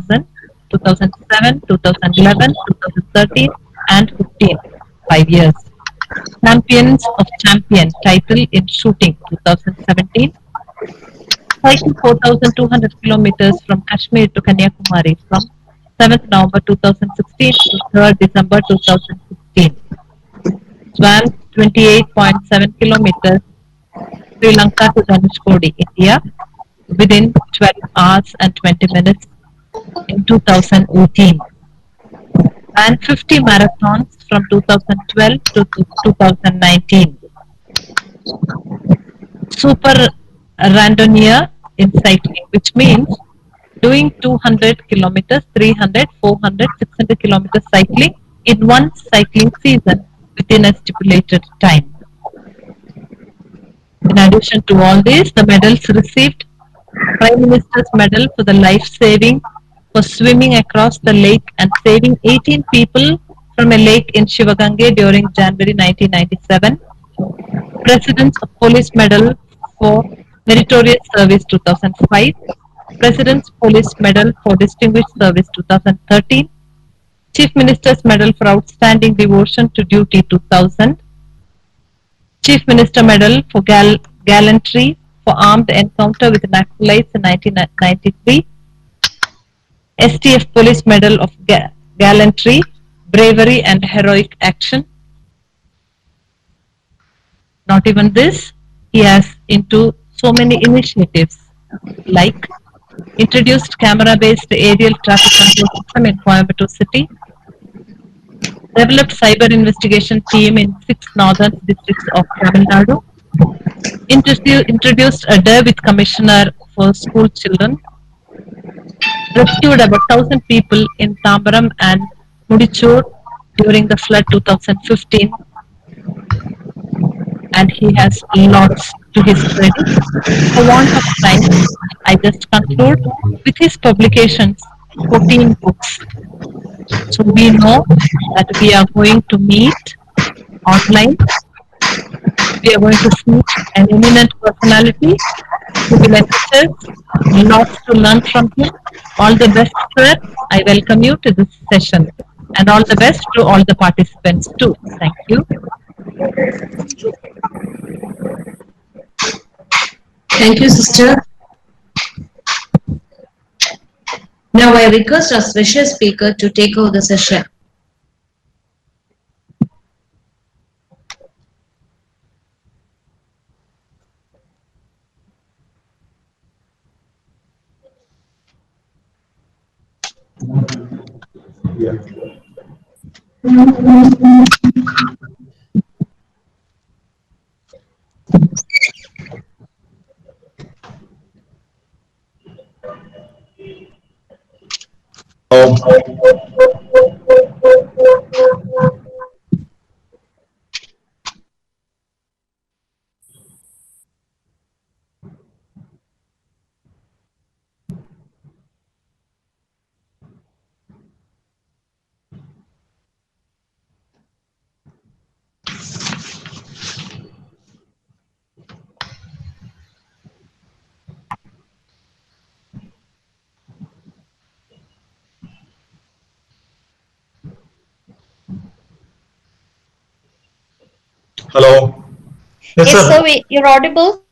2007, 2011, 2013, and 15. 5 years. Champions of Champion title in shooting 2017. Cycle 4,200 kilometers from Kashmir to Kanyakumari from 7th November 2016 to 3rd December 2016. Swam 28.7 kilometers Sri Lanka to Dhanushkodi, India within 12 hours and 20 minutes in 2018. Ran 50 marathons from 2012 to 2019. Super randonneer in cycling, which means doing 200 kilometers, 300, 400, 600 kilometers cycling in one cycling season within a stipulated time. In addition to all this, the medals received Prime Minister's Medal for the life saving for swimming across the lake and saving 18 people from a lake in Shivagange during January 1997. President's Police Medal for Meritorious Service 2005. President's Police Medal for Distinguished Service 2013. Chief Minister's Medal for Outstanding Devotion to Duty 2000. Chief Minister Medal for Gallantry for Armed Encounter with Naxalites in 1993. STF Police Medal of Gallantry, Bravery and Heroic Action. Not even this, he has into so many initiatives like introduced camera-based aerial traffic control system in Coimbatore city, developed cyber investigation team in 6 northern districts of Tamilnadu, introduced a DER with commissioner for school children, rescued about 1,000 people in Tambaram and Mudichur during the flood 2015, and he has lots to his credit. For want of time, I just conclude with his publications, 14 books. So we know that we are going to meet online. We are going to see an eminent personality who will enrich us, lots to learn from him. All the best, sir. I welcome you to this session. And all the best to all the participants too. Thank you. Thank you, sister. Now I request our special speaker to take over the session. Hello. Yes, sir. You're audible.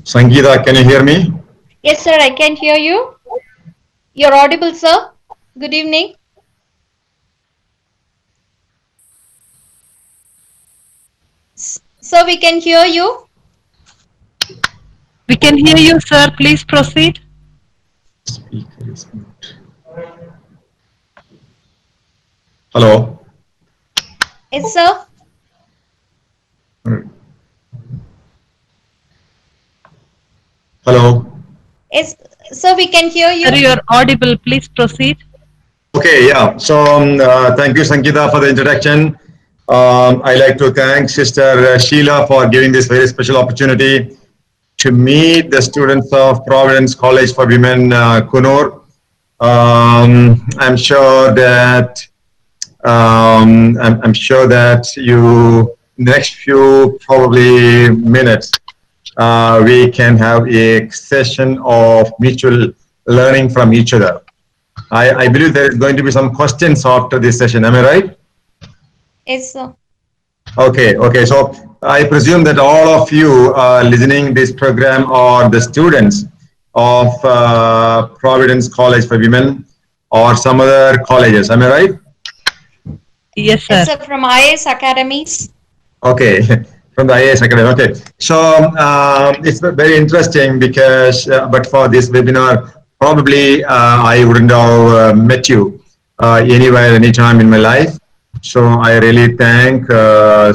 Sangeeta, can you hear me? Yes, sir. I can hear you. You're audible, sir. Good evening. Sir, we can hear you. We can hear you, sir. Please proceed. Speaker is mute. Hello. Yes, sir. Hello. Yes, sir. We can hear you. Sir, you are audible. Please proceed. Okay, yeah. So thank you, Sangeeta, for the introduction. I'd like to thank Sister Sheila for giving this very special opportunity to meet the students of Providence College for Women, Kunur. I'm sure that you, next few probably minutes, we can have a session of mutual learning from each other. I believe there is going to be some questions after this session. Am I right? Yes, sir. Okay, okay. So I presume that all of you listening this program are the students of Providence College for Women or some other colleges. Am I right? Yes, sir. Yes, sir. From IS Academies. Okay, from the IAS Academy. Okay, so it's very interesting because, but for this webinar, probably I wouldn't have met you anywhere, anytime in my life. So I really thank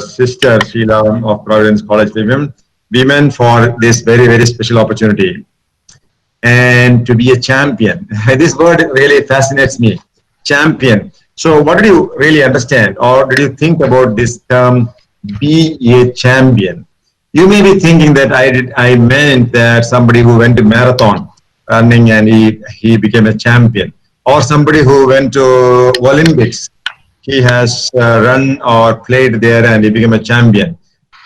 Sister Sheila of Providence College Women for this very, very special opportunity. And to be a champion. This word really fascinates me. Champion. So what did you really understand, or did you think about this term, be a champion? You may be thinking that I meant that somebody who went to marathon running and he became a champion, or somebody who went to Olympics. He has run or played there and he became a champion.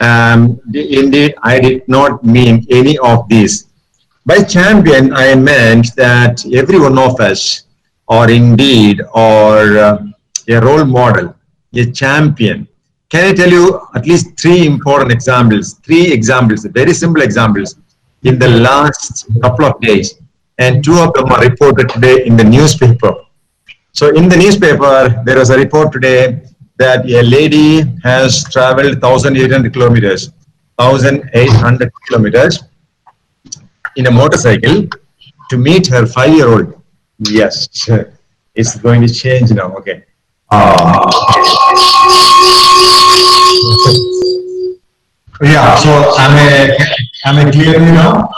Indeed, I did not mean any of these. By champion, I meant that every one of us, or indeed, or a role model, a champion. Can I tell you at least three important examples? Three examples, very simple examples, in the last couple of days. And two of them are reported today in the newspaper. So in the newspaper, there was a report today that a lady has traveled 1,800 kilometers, 1,800 kilometers in a motorcycle to meet her 5-year-old. Yes, it's going to change now. Okay. Yeah. So am I clear now?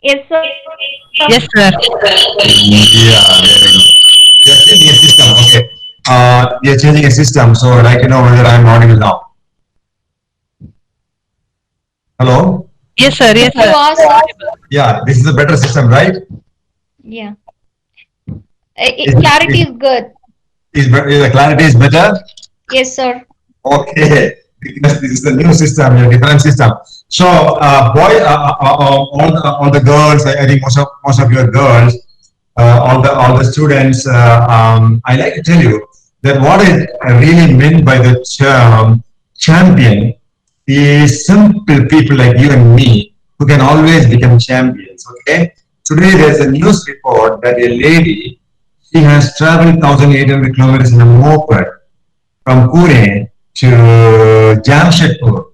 Yes, sir. Yes, sir. Yeah. You're changing a system. Okay. You're changing a system. So I'd like to know whether I'm audible now. Hello. Yes, sir. Yes, You sir. are, sir. Yeah, this is a better system, right? Yeah. Clarity is good. The clarity is better? Yes, sir. Okay, because this is a new system, a different system. So, all the girls, I think most of your girls, all the students, I like to tell you that what is really meant by the term champion is simple people like you and me who can always become champions. Okay. Today there's a news report that a lady, she has traveled 1,800 kilometers in a moped from Pune to Jamshedpur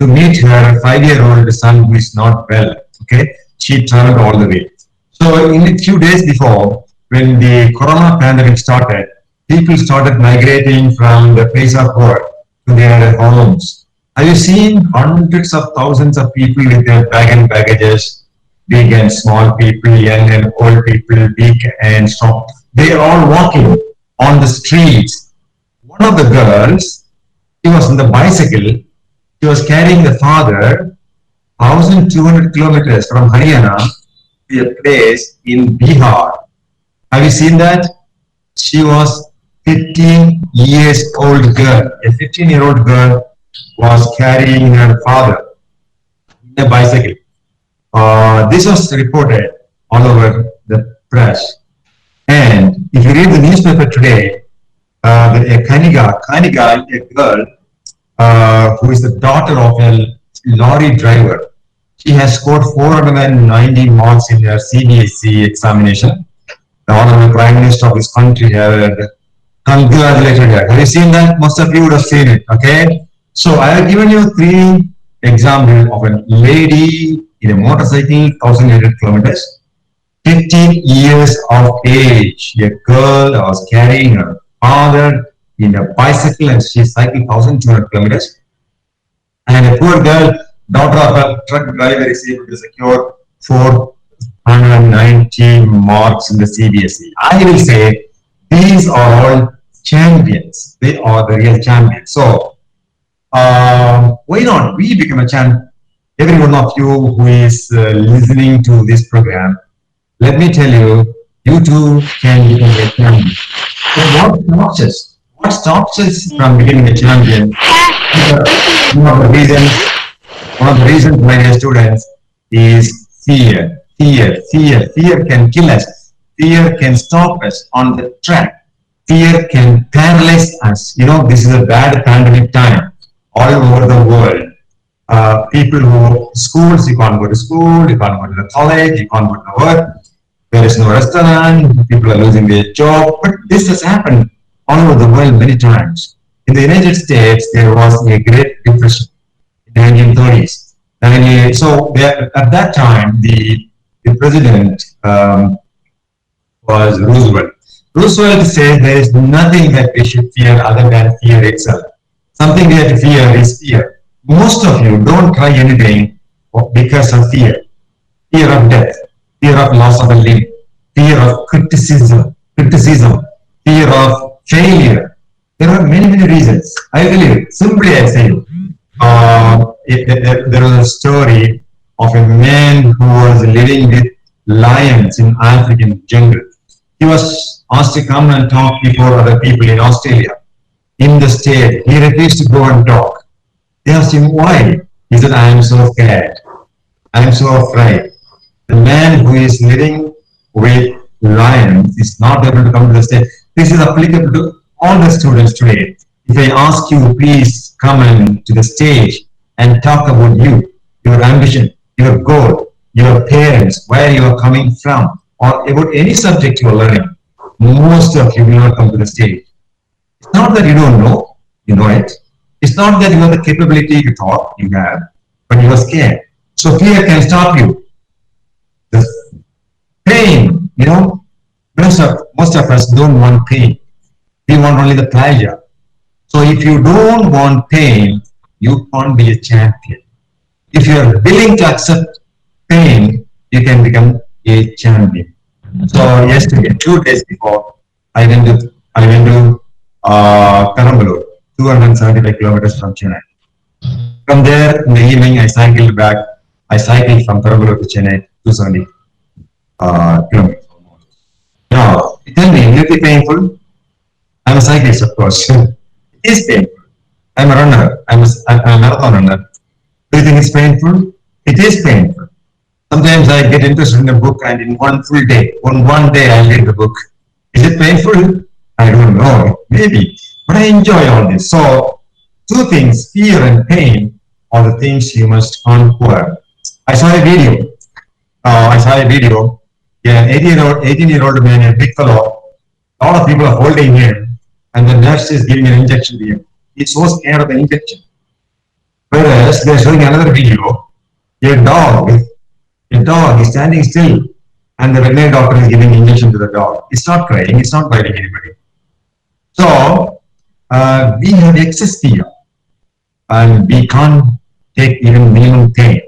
to meet her 5-year-old son who is not well. Okay. She traveled all the way. So in a few days before, when the corona pandemic started, people started migrating from the place of work to their homes. Have you seen hundreds of thousands of people with their bag and baggages, big and small people, young and old people, big and strong? They are all walking on the streets. One of the girls, she was on the bicycle. She was carrying the father 1,200 kilometers from Haryana to a place in Bihar. Have you seen that? She was 15 years old girl. A 15-year-old girl was carrying her father in a bicycle. This was reported all over the press. And if you read the newspaper today, a Kaniga, a girl who is the daughter of a lorry driver, she has scored 490 marks in her CBSE examination. The Honorable Prime Minister of this country had congratulated her. Have you seen that? Most of you would have seen it. Okay. So I have given you three examples of a lady in a motorcycle, 1,800 kilometers, 15 years of age. A girl was carrying her father in a bicycle and she cycled 1,200 kilometers. And a poor girl, daughter of a truck driver, is able to secure 490 marks in the CBSE. I will say these are all champions. They are the real champions. So why not we become a champion? Every one of you who is listening to this program, let me tell you, you too can become a champion. So what stops us from becoming a champion? One of the reasons, my dear students, is fear. Fear can kill us. fear can stop us on the track. Fear can paralyze us. This is a bad pandemic time all over the world. People who schools, you can't go to school, you can't go to the college, you can't go to work. There is no restaurant. People are losing their job. But this has happened all over the world many times. In the United States, there was a Great Depression in the 1930s. So at that time, the president was Roosevelt. Roosevelt said there is nothing that we should fear other than fear itself. Something we have to fear is fear. Most of you don't try anything because of fear. Fear of death, fear of loss of a limb, fear of criticism, fear of failure. There are many, many reasons. I tell you, simply I say, there was a story of a man who was living with lions in African jungle. He was asked to come and talk before other people in Australia. In the state, he refused to go and talk. They asked him why. He said, I am so scared. I am so afraid. The man who is living with lions is not able to come to the stage. This is applicable to all the students today. If I ask you, please come to the stage and talk about you, your ambition, your goal, your parents, where you are coming from, or about any subject you are learning, most of you will not come to the stage. It's not that you don't know, you know it. It's not that you have the capability you thought you have, but you are scared. So fear can stop you. The pain, most of us don't want pain. We want only the pleasure. So if you don't want pain, you can't be a champion. If you are willing to accept pain, you can become a champion. So yesterday, 2 days before, I went to Perambalur, 275 kilometers from Chennai. From there, in the evening, I cycled back. I cycled from Perambalur to Chennai, 270 kilometers almost. Now, tell me, will it be painful? I'm a cyclist, of course. It is painful. I'm a runner. I'm a marathon runner. Do you think it's painful? It is painful. Sometimes I get interested in a book and in one full day, one day I'll read the book. Is it painful? I don't know. Maybe. But I enjoy all this. So, two things, fear and pain, are the things you must conquer. I saw a video. Yeah, 18-year-old man, a big fellow. A lot of people are holding him, and the nurse is giving an injection to him. He's so scared of the injection. Whereas they're showing another video, a dog is standing still, and the veterinary doctor is giving injection to the dog. It's not crying, it's not biting anybody. So, we have excess fear, and we can't take even minimum pain.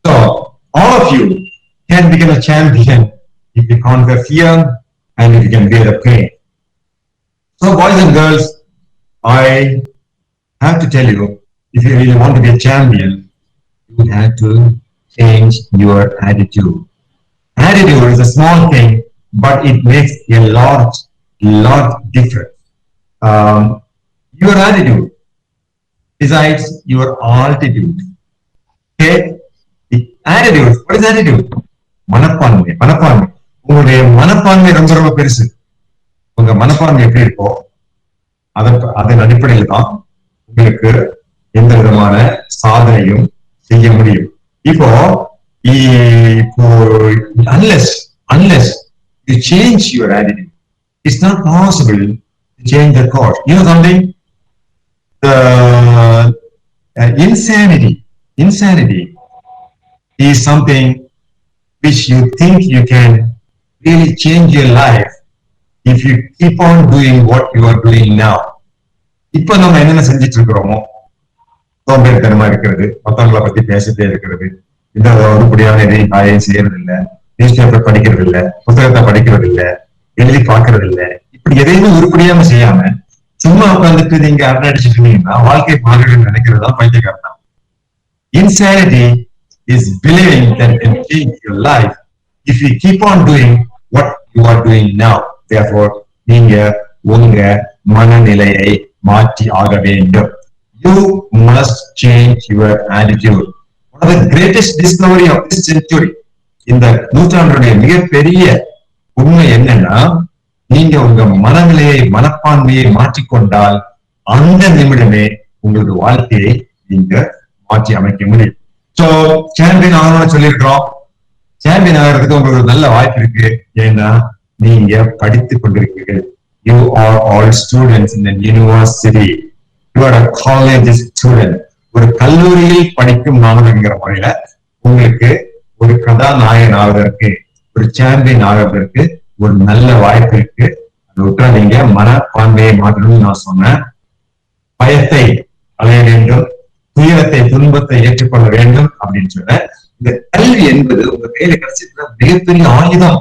So, all of you can become a champion if you conquer fear and if you can bear the pain. So, boys and girls, I have to tell you, if you really want to be a champion, you have to change your attitude. Attitude is a small thing, but it makes a lot difference. Your attitude decides your altitude. Okay? The attitude, what is attitude? மனப்பான்மை. உங்களுடைய மனப்பான்மை ரொம்ப பெருசு. உங்க மனப்பான்மை எப்படி இருக்கோ அதன் அடிப்படையில் தான் உங்களுக்கு எந்த விதமான சாதனையும் செய்ய முடியும். இப்போ unless you change your attitude, it's not possible to change the course. You know something? The insanity is something which you think you can really change your life if you keep on doing what you are doing now. இப்போ நம்ம என்னென்ன செஞ்சிட்டு இருக்கிறோமோ, சோம்பேறித்தனமா இருக்கிறது, மற்றவங்களை பத்தி பேசிட்டே இருக்கிறது, இந்த உருப்படியான எதையும் காயம் செய்யறது இல்லை, நியூஸ் பேப்பர் படிக்கிறது இல்லை, புத்தகத்தை படிக்கிறது இல்லை, எழுதி பார்க்கறது இல்லை, இப்படி எதையுமே உருப்படியாம செய்யாம சும்மா உட்காந்துட்டு நீங்க அரட்டை அடிச்சுட்டு இருந்தீங்கன்னா வாழ்க்கை மாறுன்னு நினைக்கிறது தான் பைத்தியக்காரன். Insanity is believing that you can change your life if you keep on doing what you are doing now. Therefore, நீங்க உங்க மனநிலையை மாற்றி ஆக வேண்டும். You must change your attitude. One of the greatest discovery of this century, இந்த நூற்றாண்டுடைய மிகப்பெரிய உண்மை என்னன்னா, நீங்க உங்க மனநிலையை மனப்பான்மையை மாற்றிக்கொண்டால் அந்த நிமிடமே உங்களுக்கு வாழ்க்கையை நீங்க மாற்றி அமைக்க முடியும். சோ சாம்பியன் ஆகணும்னு சொல்லியிருக்கிறோம். சாம்பியன் ஆகிறதுக்கு உங்களுக்கு ஒரு நல்ல வாய்ப்பு இருக்கு. ஏன்னா நீங்க படித்துக் கொண்டிருக்கீர்கள். You are all students in the university. You are a college student. ஒரு கல்லூரியில் படிக்கும் மாணவன்கிற முறையில உங்களுக்கு ஒரு கதாநாயகன் ஆவதற்கு, ஒரு சாம்பியன் ஆவதற்கு ஒரு நல்ல வாய்ப்பு இருக்கு. அதை விட்டா நீங்க மனப்பான்மையை மாற்றணும்னு நான் சொன்னேன். பயத்தை அலைய வேண்டும், துயரத்தை துன்பத்தை ஏற்றுக்கொள்ள வேண்டும் அப்படின்னு சொன்னேன். இந்த கல்வி என்பது உங்க கையில கிடைச்சிருக்கிற மிகப்பெரிய ஆயுதம்.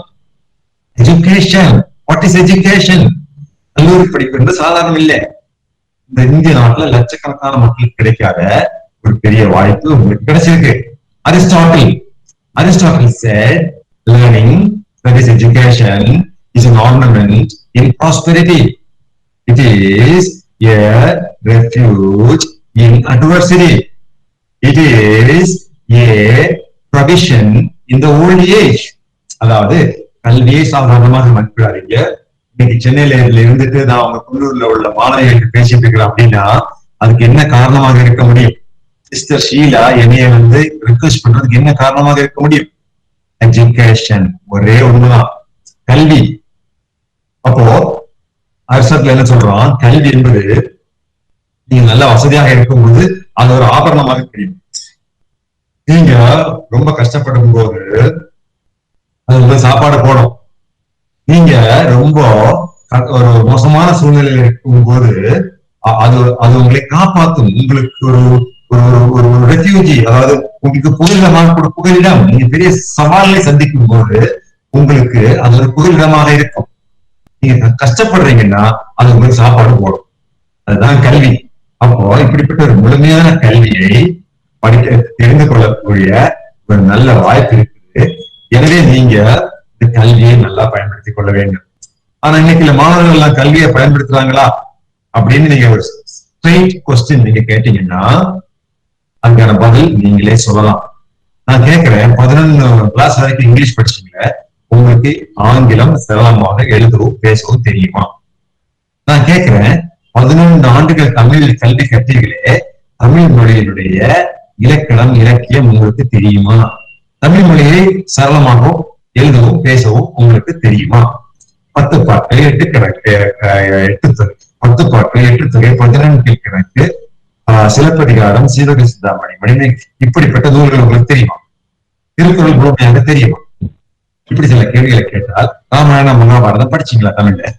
எஜுகேஷன். What is education? கல்லூரி படிப்பு என்பது சாதாரணம் இல்லை. இந்த இந்திய நாட்டுல லட்சக்கணக்கான மக்களுக்கு கிடைக்காத ஒரு பெரிய வாய்ப்பு உங்களுக்கு கிடைச்சிருக்கு. Aristotle said, learning, that is education, is an ornament in prosperity. It is a refuge in adversity. It is a provision in the old age. அதாவது கல்வியை சாதாரணமாக மதிப்பிடாதீங்க. இன்னைக்கு சென்னையில இருந்துட்டு நான் அவங்க குன்னூர்ல உள்ள மாணவிகளுக்கு பேசிட்டு இருக்கிறேன் அப்படின்னா அதுக்கு என்ன காரணமாக இருக்க முடியும்? சிஸ்டர் ஷீலா என்னைய ரிக்வெஸ்ட் பண்றதுக்கு என்ன காரணமாக இருக்க முடியும்? எஜுகேஷன். ஒரே ஒண்ணுதான், கல்வி. அப்போ அரசத்துல என்ன சொல்றான்? கல்வி என்பது நீங்க நல்ல வசதியாக இருக்கும்போது அது ஒரு ஆபரணமாக தெரியும். நீங்க ரொம்ப கஷ்டப்படும் போது அது சாப்பாடு போடும். நீங்க ரொம்ப ஒரு மோசமான சூழ்நிலையில இருக்கும் போது அது உங்களை காப்பாற்றும். உங்களுக்கு ஒரு ஒரு ரெஃப்யூஜி, அதாவது உங்களுக்கு புகலிடமாக புகலிடம். நீங்க பெரிய சவால்களை சந்திக்கும் போது உங்களுக்கு அது ஒரு புகலிடமாக இருக்கும். நீங்க கஷ்டப்படுறீங்கன்னா அது உங்களுக்கு சாப்பாடு போடும். அதுதான் கல்வி. அப்போ இப்படிப்பட்ட ஒரு முழுமையான கல்வியை படிக்க தெரிந்து கொள்ளக்கூடிய ஒரு நல்ல வாய்ப்பு இருக்குது. எனவே நீங்க இந்த கல்வியை நல்லா பயன்படுத்திக் கொள்ள வேண்டும். ஆனா இன்னைக்கு மாணவர்கள் எல்லாம் கல்வியை பயன்படுத்துறாங்களா அப்படின்னு நீங்க ஒரு ஸ்ட்ரெயிட் கொஸ்டின் நீங்க கேட்டீங்கன்னா அதுக்கான பதில் நீங்களே சொல்லலாம். நான் கேட்கிறேன், 11 கிளாஸ் வரைக்கும் இங்கிலீஷ் படிச்சீங்களே, உங்களுக்கு ஆங்கிலம் சரளமாக எழுதவும் பேசவும் தெரியுமா? நான் கேட்கிறேன், 11 ஆண்டுகள் தமிழ் கல்வி கற்றீர்களே, தமிழ் மொழியினுடைய இலக்கணம் இலக்கியம் உங்களுக்கு தெரியுமா? தமிழ் மொழியை சரளமாகவும் எழுதவும் பேசவும் உங்களுக்கு தெரியுமா? 10 பாட்டு 8 கணக்கு 8 தொகை, 10 பாட்டு 8 தொகை 14 கணக்கு, சிலப்பதிகாரம், சீவக சிந்தாமணி, மணிமை, இப்படிப்பட்ட நூல்கள் உங்களுக்கு தெரியுமா? திருக்குறள் முழுமையாக தெரியுமா? இப்படி சில கேள்விகளை கேட்டால் ராமாயணம் மகாபாரதம் படிச்சீங்களா தமிழ்ல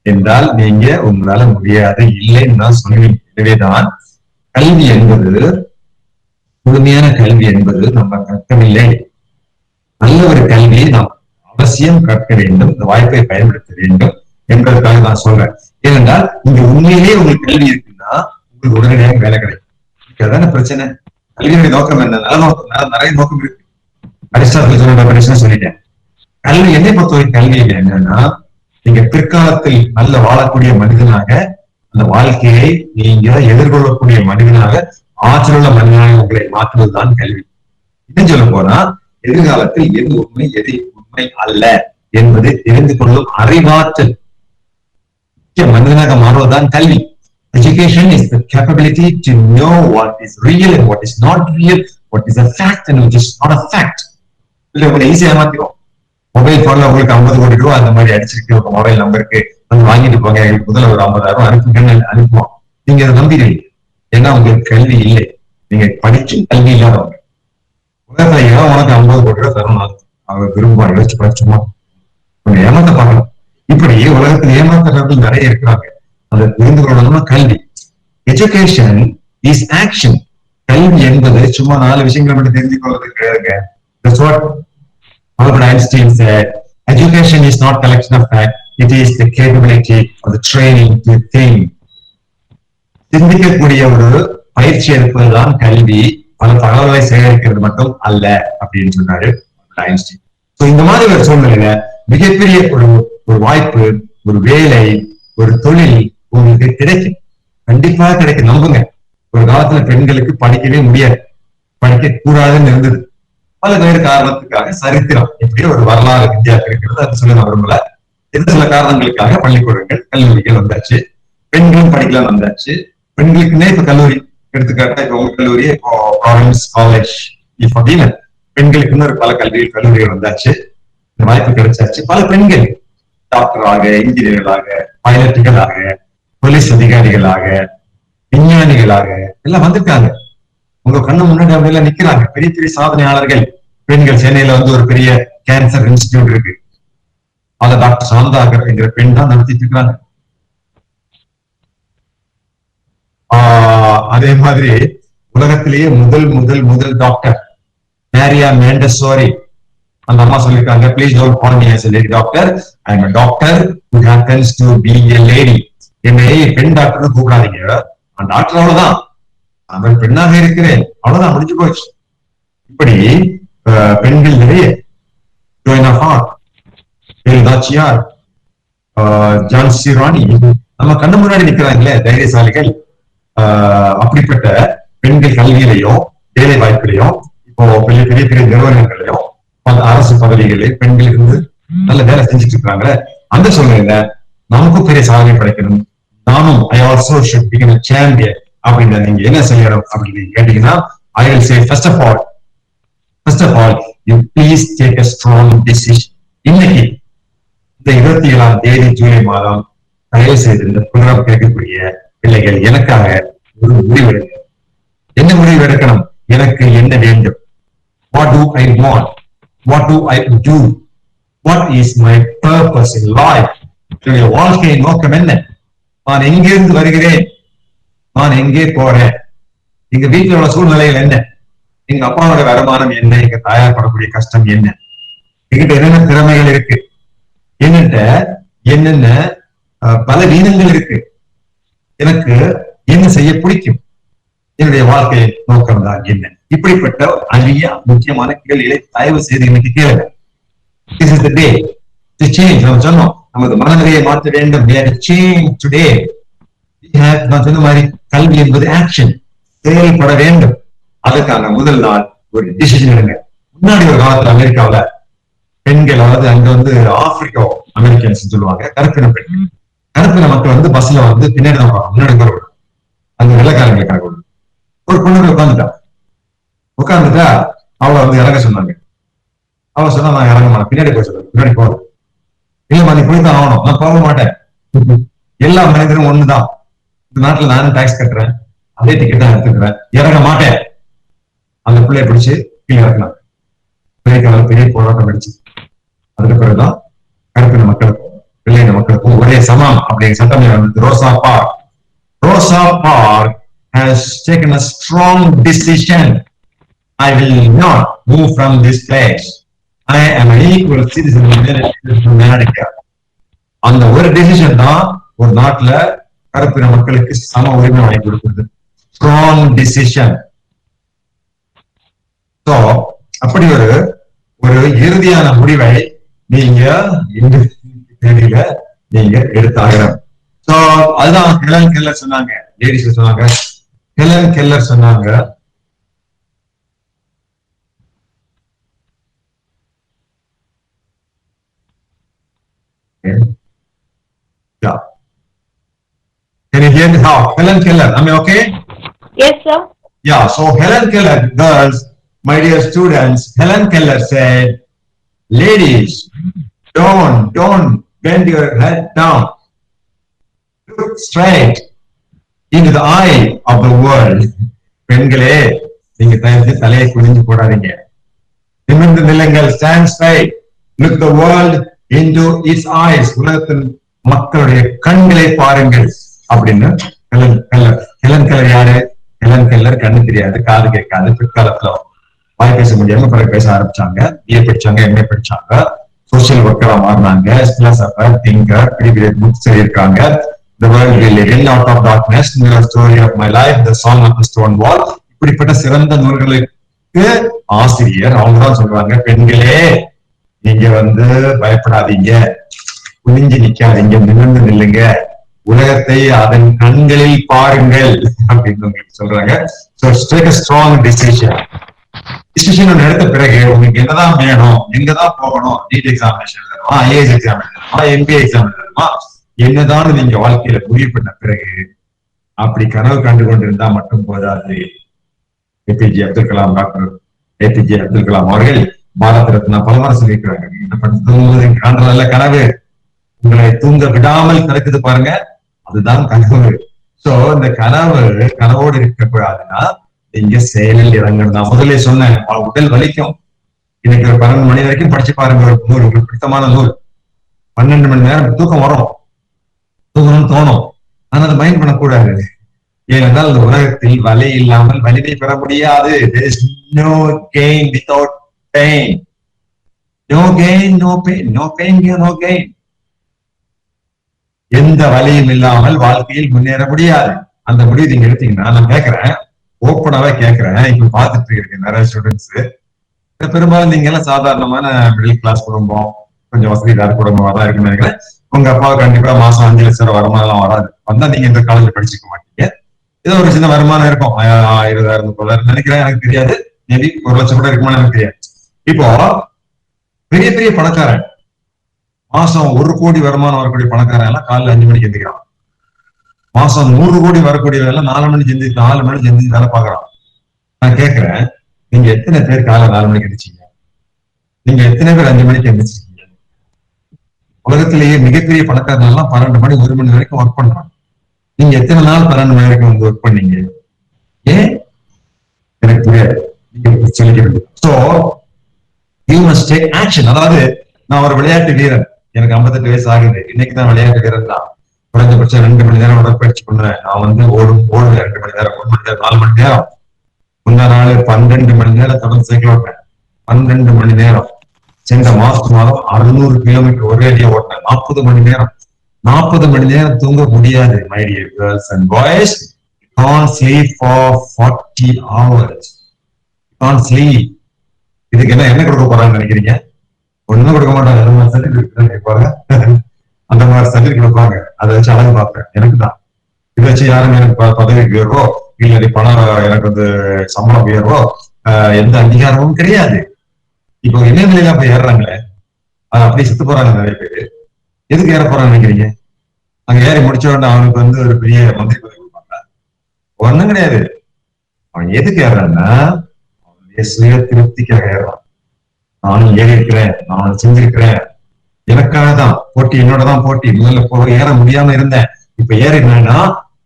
என்றால் நீங்க உங்களால முடியாது, இல்லைன்னு தான் சொல்லுவீங்க. எனவேதான் கல்வி என்பது, முழுமையான கல்வி என்பது நம்ம கற்கவில்லை. நல்ல ஒரு கல்வியை நாம் அவசியம் கற்க வேண்டும், இந்த வாய்ப்பை பயன்படுத்த வேண்டும் என்பதற்காக நான் சொல்றேன். ஏனென்றால் இங்க உண்மையிலேயே உங்களுக்கு கல்வி இருக்குன்னா உங்களுக்கு உடனடியாக வேலை கிடைக்கும். அதான பிரச்சனை. கல்வியுடைய நோக்கம் என்ன? நிறைய நோக்கம் இருக்கு. அரிஸ்டாட்டில் சொல்ற சொல்லிட்டேன். கல்வி என்னை பொறுத்தவரை கல்வி என்னன்னா, நீங்க பிற்காலத்தில் நல்ல வாழக்கூடிய மனிதனாக, அந்த வாழ்க்கையை நீங்க எதிர்கொள்ளக்கூடிய மனிதனாக, ஆற்றலுள்ள மனிதனாக உங்களை மாற்றுவதுதான் கல்வி. இன்னும் சொல்ல போனா எதிர்காலத்தில் எது உண்மை எது உண்மை அல்ல என்பதை தெரிந்து கொள்ளும் அறிவாற்றல் மனிதனாக மாறுவதுதான் கல்வி. Education is the capability to know what is real and what is not real, what is a fact and which is not a fact. இல்ல உங்களை ஈஸியா மாத்திரும். மொபைல் போன்ல உங்களுக்கு 50 கோடி ரூபாய் அந்த மாதிரி அடிச்சிருக்கு உங்க மொபைல் நம்பருக்கு, வாங்கிட்டு போங்க, எங்களுக்கு முதல்ல ஒரு 50,000 அனுப்புங்கன்னு அனுப்புவோம். நீங்க அதை நம்பிடுவீங்க. ஏன்னா உங்களுக்கு கல்வி இல்லை, நீங்க படிச்சு கல்வி இல்லாதவங்க. உலகத்துல ஏன் உனக்கு 50 கோடி ரூபாய் தரணும், அவங்க விரும்புவாங்க, யோசிச்சு படிச்சுமா உங்க ஏமாத்த பார்க்கணும். இப்படி உலகத்தில் ஏமாத்துறவர்கள் நிறைய இருக்கிறாங்க. அதை புரிந்து கொள்ளணும்னா கல்வி. Education is action. கல்வி என்பது சும்மா 4 விஷயங்களை மட்டும் தெரிஞ்சு கொள்வது கிடையாதுங்க. That's what Albert Einstein said. Education is not collection of facts. It is the capability or the training to think. சிந்திக்கக்கூடிய ஒரு பயிற்சி எடுப்பதுதான் கல்வி, பல தகவல்களை சேகரிக்கிறது மட்டும் அல்ல அப்படின்னு சொன்னாரு ஐன்ஸ்டீன். இந்த மாதிரி ஒரு சூழ்நிலையில மிகப்பெரிய ஒரு வாய்ப்பு, ஒரு வேலை, ஒரு தொழில் உங்களுக்கு கிடைக்கும், கண்டிப்பா கிடைக்கும், நம்புங்க. ஒரு காலத்துல பெண்களுக்கு படிக்கவே முடியாது, படிக்க கூடாதுன்னு இருந்தது. பல வேறு காரணத்துக்காக சரித்திரம் இப்படி ஒரு வரலாறு இந்தியாவுக்கு இருக்கிறது. அது சொல்ல விரும்பல. இந்த சில காரணங்களுக்காக பள்ளிக்கூடங்கள் கல்லூரிகள் வந்தாச்சு, பெண்களும் படிக்கலாம் வந்தாச்சு. பெண்களுக்குன்னே இப்ப கல்லூரி எடுத்துக்காட்டா இப்ப உங்க கல்லூரி இப்போ ப்ராவின்ஸ் காலேஜ் அப்படின்னு பெண்களுக்குன்னு ஒரு பல கல்லூரிகள் வந்தாச்சு. இந்த வாய்ப்பு கிடைச்சாச்சு. பல பெண்கள் டாக்டராக, இன்ஜினியர்களாக, பைலட்டுகளாக, போலீஸ் அதிகாரிகளாக, விஞ்ஞானிகளாக எல்லாம் வந்திருக்காங்க. உங்க கண்ணு முன்னாடி அப்படி எல்லாம் நிக்கிறாங்க பெரிய பெரிய சாதனையாளர்கள். பெண்கள் சென்னையில வந்து ஒரு பெரிய கேன்சர் இன்ஸ்டிடியூட் இருக்கு. அதை டாக்டர் சாந்தாகர் என்கிற பெண் தான் நடத்திட்டு இருக்காங்க. அதே மாதிரி உலகத்திலேயே முதல் டாக்டர் மேரியா மேண்டசோரி, அந்த அம்மா சொல்லிருக்காங்க, please don't call me as a lady doctor, I am a doctor who happens to be a lady. என்னை பெண் டாக்டர்னு கூப்பிடாதீங்க, நான் டாக்டர் அவ்வளவுதான், நான் பெண்ணாக இருக்கிறேன், அவ்வளவுதான், முடிஞ்சு போச்சு. இப்படி பெண்கள் நிறைய ஜான்சி ராணி நம்ம கண்ணு முன்னாடி நிக்கிறாங்களே தைரியசாலிகள். அப்படிப்பட்ட பெண்கள் கல்வியிலையும் வேலை வாய்ப்பிலையும் இப்போ பெரிய பெரிய பெரிய நிறுவனங்களையும் அரசு பதவிகளில் பெண்களுக்கு வந்து நல்ல வேலை செஞ்சுட்டு இருக்காங்க. அந்த சூழ்நிலையில நமக்கும் பெரிய சாதனை படைக்கணும், நானும் I also should become a champion அப்படின்னு நீங்க என்ன செய்யணும் அப்படின்னு கேட்டீங்கன்னா, I will say first of all you please take a strong decision. இன்னைக்கு இந்த 27ஆம் தேதி ஜூலை மாதம் தயவு செய்து இந்த புனரம் கேட்கக்கூடிய பிள்ளைகள் எனக்காக ஒரு முடிவு எடுக்க. என்ன முடிவு எடுக்கணும்? எனக்கு என்ன வேண்டும்? What do I want? What do I do? What is my purpose in life? என்னுடைய வாழ்க்கையின் நோக்கம் என்ன? நான் எங்கிருந்து வருகிறேன்? நான் எங்கே போறேன்? எங்க வீட்டில் உள்ள சூழ்நிலைகள் என்ன? எங்க அப்பாவோட வருமானம் என்ன? எங்க தாயார் படக்கூடிய கஷ்டம் என்ன? எங்கிட்ட என்னென்ன திறமைகள் இருக்கு? என்னென்ன பலவீனங்கள் இருக்கு? எனக்கு என்ன செய்ய பிடிக்கும்? என்னுடைய வாழ்க்கை நோக்கம் தான் என்ன? இப்படிப்பட்ட அரிய முக்கியமான கேள்விகளை தயவு செய்து இன்னைக்கு கேளுங்க. This is the day to change. நம்ம சொன்னோம், நமது மனநிலையை மாற்ற வேண்டும். We have to change today. நான் சொன்ன மாதிரி கல்வி என்பது ஆக்ஷன், செயல்பட வேண்டும். அதுக்கான முதல் நாள் ஒரு டிசிஷன் எடுங்க. முன்னாடி ஒரு காலத்துல அமெரிக்காவில பெண்கள், அதாவது அங்க வந்து ஆப்பிரிக்கா அமெரிக்கன்ஸ் சொல்லுவாங்க, கருப்பின பெண்கள், கருப்பின மக்கள் வந்து பஸ்ல வந்து பின்னாடி தான் முன்னாடி போற அந்த வெள்ளக்காரங்களுக்காக ஒரு பொண்ணு உட்காந்துட்டா அவளை வந்து இறங்க சொன்னாங்க. அவளை சொன்னா நான் இறங்க மாட்டேன், பின்னாடி போய் சொல்றேன், பின்னாடி போறேன். இல்லம்மா நீ போய்தான் ஆகணும், நான் போக மாட்டேன். எல்லா மனிதரும் ஒண்ணுதான், இந்த நாட்டுல நானும் டாக்ஸ் கட்டுறேன், அதே டிக்கெட் தான் எடுத்துக்கிறேன், இறங்க மாட்டேன். அந்த பிள்ளைய பிடிச்சு கீழே இறக்கலாம். பெரிய போராட்டம் அடிச்சு அதுக்கு பிறகுதான் கருப்பின மக்களுக்கும் வெள்ளையின மக்களுக்கும் ஒரே சமம் அப்படிங்கிற சட்டம் வந்து ரோசா park has taken a strong decision. I will not move from this place. I am an equal citizen of America. அந்த ஒரு டிசிஷன் தான் ஒரு நாட்டுல கருப்பின மக்களுக்கு சம உரிமை வாங்கி கொடுக்கிறது. Strong decision. சோ அப்படி ஒரு இறுதியான முடிவை நீங்க இந்த தேதியில நீங்க எடுத்தாகணும். சோ அதுதான் ஹெலன் கெல்லர் சொன்னாங்க, லேடிஸ் சொன்னாங்க. ஹெலன் கெல்லர் சொன்னாங்க, Can you hear me now? Helen Keller, am I okay? Yes, sir. Yeah, so Helen Keller, girls, my dear students, Helen Keller said, ladies, don't bend your head down. Look straight into the eye of the world. பெண்களே, நீங்க தலையை குனிஞ்சு போடாதீங்க. நிமிர்ந்து நில்லுங்கள், stand straight. Look the world into its eyes. உலகத்தின் மக்களுடைய கண்களை பாருங்கள் அப்படின்னு ஹெலன் கெல்லர் யாரு? ஹெலன் கெல்லர் கண்ணு தெரியாது, காது கேட்காது, பிற்காலத்துல வாய் பேச முடியாம பிறகு பேச ஆரம்பிச்சாங்க. பிஏ படிச்சாங்க, எம்ஏ படிச்சாங்க, சோசியல் ஒர்க்கரா மாறினாங்க, பிலாசபர், திங்கர், பெரிய பெரிய புக்ஸ் எழுதியிருக்காங்க. The world will live out of darkness, the story of my life, the song of the stone wall. இப்படிப்பட்ட சிறந்த நூல்களுக்கு ஆசிரியர் அவங்க தான் சொல்றாங்க, பெண்களே நீங்க வந்து பயப்படாதீங்க, குனிஞ்சு நிக்காதீங்க, நிமிர்ந்து நில்லுங்க, உலகத்தை அதன் கண்களில் பாருங்கள் அப்படின்னு உங்களுக்கு சொல்றாங்க. So take a strong decision. Decision ஒன்று எடுத்த பிறகு உங்களுக்கு என்னதான் வேணும், எங்கதான் போகணும், நீட் எக்ஸாமினேஷன் எழுதணுமா, ஐஏஎஸ் எக்ஸாம் எழுதணுமா, எம்பிஏ எக்ஸாம் எழுதணுமா, என்னதான் நீங்க வாழ்க்கையில முடிவு பண்ண பிறகு அப்படி கனவு கண்டு கொண்டிருந்தா மட்டும் போதாது. ஏபிஜே அப்துல் கலாம், டாக்டர் ஏபிஜே அப்துல் கலாம் அவர்கள் பாரத ரத்னா பலமுறை சொல்லியிருக்கிறாங்க, என்ன பண்ணி தூங்குவது காண்றதல்ல கனவு, உங்களை தூங்க விடாமல் கிடக்குது பாருங்க, அதுதான் கனவு. சோ இந்த கனவோடு இருக்கக்கூடாதுன்னா நீங்க செயலில் இறங்கணும். நான் முதல்ல சொன்னேன், உடல் வலிக்கும். இன்னைக்கு ஒரு 12 மணி வரைக்கும் படிச்சு பாருங்க ஒரு நூல், உங்களுக்கு பிடித்தமான நூல். 12 மணி நேரம் தூக்கம் வரும், தூங்கணும்னு தோணும், ஆனா அதை மைண்ட் பண்ணக்கூடாது. ஏனென்றால் இந்த உலகத்தில் வலி இல்லாமல் வலிமை பெற முடியாது. There is no gain without pain. No gain, no pain. No pain, no gain. எந்த வலியும் இல்லாமல் வாழ்க்கையில் முன்னேற முடியாது. அந்த முடிவு நீங்க எடுத்தீங்கன்னா, நான் கேட்கிறேன், ஓப்பனாவே கேட்கிறேன், இப்ப பார்த்துட்டு இருக்கேன் நிறைய ஸ்டூடெண்ட்ஸ், பெரும்பாலும் நீங்க எல்லாம் சாதாரணமான மிடில் கிளாஸ் குடும்பம், கொஞ்சம் வசதிதார குடும்பமா தான் இருக்குன்னு நினைக்கிறேன். உங்க அப்பாவை கண்டிப்பா மாசம் 5 லட்சம் ரூபாய் வருமானம் எல்லாம் வராது. வந்தா நீங்க இந்த காலேஜ்ல படிச்சுக்க மாட்டீங்க. ஏதோ ஒரு சின்ன வருமானம் இருக்கும், 20,000 30,000 நினைக்கிறேன், எனக்கு தெரியாது. மேபி 1 லட்சம் கூட இருக்குமான்னு எனக்கு தெரியாது. இப்போ பெரிய பெரிய பணக்காரன், மாசம் 1 கோடி வருமானம் வரக்கூடிய பணக்காரன் எல்லாம் காலைல 5 மணிக்கு எந்திக்கிறான். மாசம் 100 கோடி வரக்கூடிய எல்லாம் 4 மணிக்கு எந்திரிச்சு வேலை பார்க்கறான். நான் கேட்கிறேன், நீங்க எத்தனை பேர் காலைல 4 மணிக்கு எந்திரிச்சீங்க? நீங்க எத்தனை பேர் 5 மணிக்கு எந்திரிச்சீங்க? உலகத்திலேயே மிகப்பெரிய பணக்காரன் எல்லாம் 12 மணி 1 மணி வரைக்கும் ஒர்க் பண்றாங்க. நீங்க எத்தனை நாள் 12 மணி வரைக்கும் வந்து ஒர்க் பண்ணீங்க? ஏன் எனக்கு புரியாது. நீங்க சொல்லிக்கிறது. So you must take action. அதாவது நான் ஒரு விளையாட்டு வீரன், எனக்கு 58 வயசு ஆகுது, இன்னைக்கு தான் விளையாட்டு வீரன் தான். குறைஞ்சபட்சம் 2 மணி நேரம் உடற்பயிற்சி பண்ணுவேன். நான் வந்து ஓடுவேன் 2 மணி நேரம், 1 மணி நேரம், 4 மணி நேரம். முந்தா நாள் 12 மணி நேரம் தொடர்ந்து சைக்கிள் ஓட்டுறேன். 12 மணி நேரம். சென்ற மாதம் 600 கிலோமீட்டர் ஒரே அடியா ஓட்டினேன். 40 மணி நேரம். 40 மணி நேரம் தூங்க முடியாது. My dear girls and boys, can't sleep for 40 hours. Can't sleep. இதுக்கு என்ன கொடுக்க போறாங்கன்னு நினைக்கிறீங்க? ஒண்ணும் கொடுக்க மாட்டாங்க. அந்த மாதிரி சர்டிபிகேட் கேட்பாங்க, அந்த மாதிரி சர்டிபிகேட் கொடுப்பாங்க. அதை வச்சு அழகு பார்ப்பேன். எனக்கு தான் இதை வச்சு யாரும் எனக்கு பதவி உயர்வோ இல்ல பணம், எனக்கு வந்து சம்பளம் உயர்வோ எந்த அங்கீகாரமும் கிடையாது. இப்போ இணையநிலையில அப்ப ஏறுறாங்களே, அது அப்படியே செத்து போறாங்க நிறைய பேரு. எதுக்கு ஏற போறான்னு நினைக்கிறீங்க? அங்க ஏறி முடிச்ச உடனே அவனுக்கு வந்து ஒரு பெரிய மந்திரி பதவி கொடுப்பாங்க. ஒண்ணும் கிடையாது. அவன் எதுக்கு ஏறான்னா அவனுடைய சுய திருப்திக்காக ஏறான். நானும் ஏறி இருக்கிறேன், நான் செஞ்சிருக்கிறேன், எனக்காக தான் போட்டி, என்னோட தான் போட்டி. முதல்ல ஏற முடியாம இருந்தேன், இப்ப ஏறினா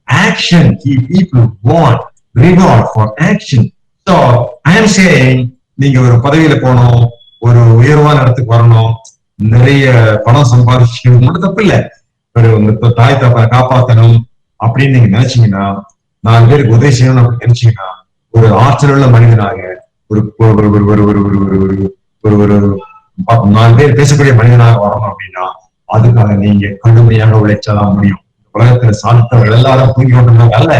action. People want reward for action. So I am saying, நீங்க ஒரு பதவியில போகணும், ஒரு உயர்வான இடத்துக்கு வரணும், நிறைய பணம் சம்பாதிச்சுக்கிறது மட்டும் தப்பு இல்ல. ஒரு தாய் தப்பை காப்பாற்றணும் அப்படின்னு நீங்க நினைச்சீங்கன்னா, 4 பேருக்கு உதவி செய்யணும் அப்படின்னு நினைச்சீங்கன்னா, ஒரு ஆற்றல் உள்ள மனிதனாக ஒரு 4 பேர் பேசக்கூடிய மனிதனாக வரணும் அப்படின்னா அதுக்காக நீங்க கடுமையாக உழைச்சாதான் முடியும். உலகத்துல சாதித்தவர்கள் எல்லாரும் தூங்கி கொண்டிருந்தாங்க அல்ல,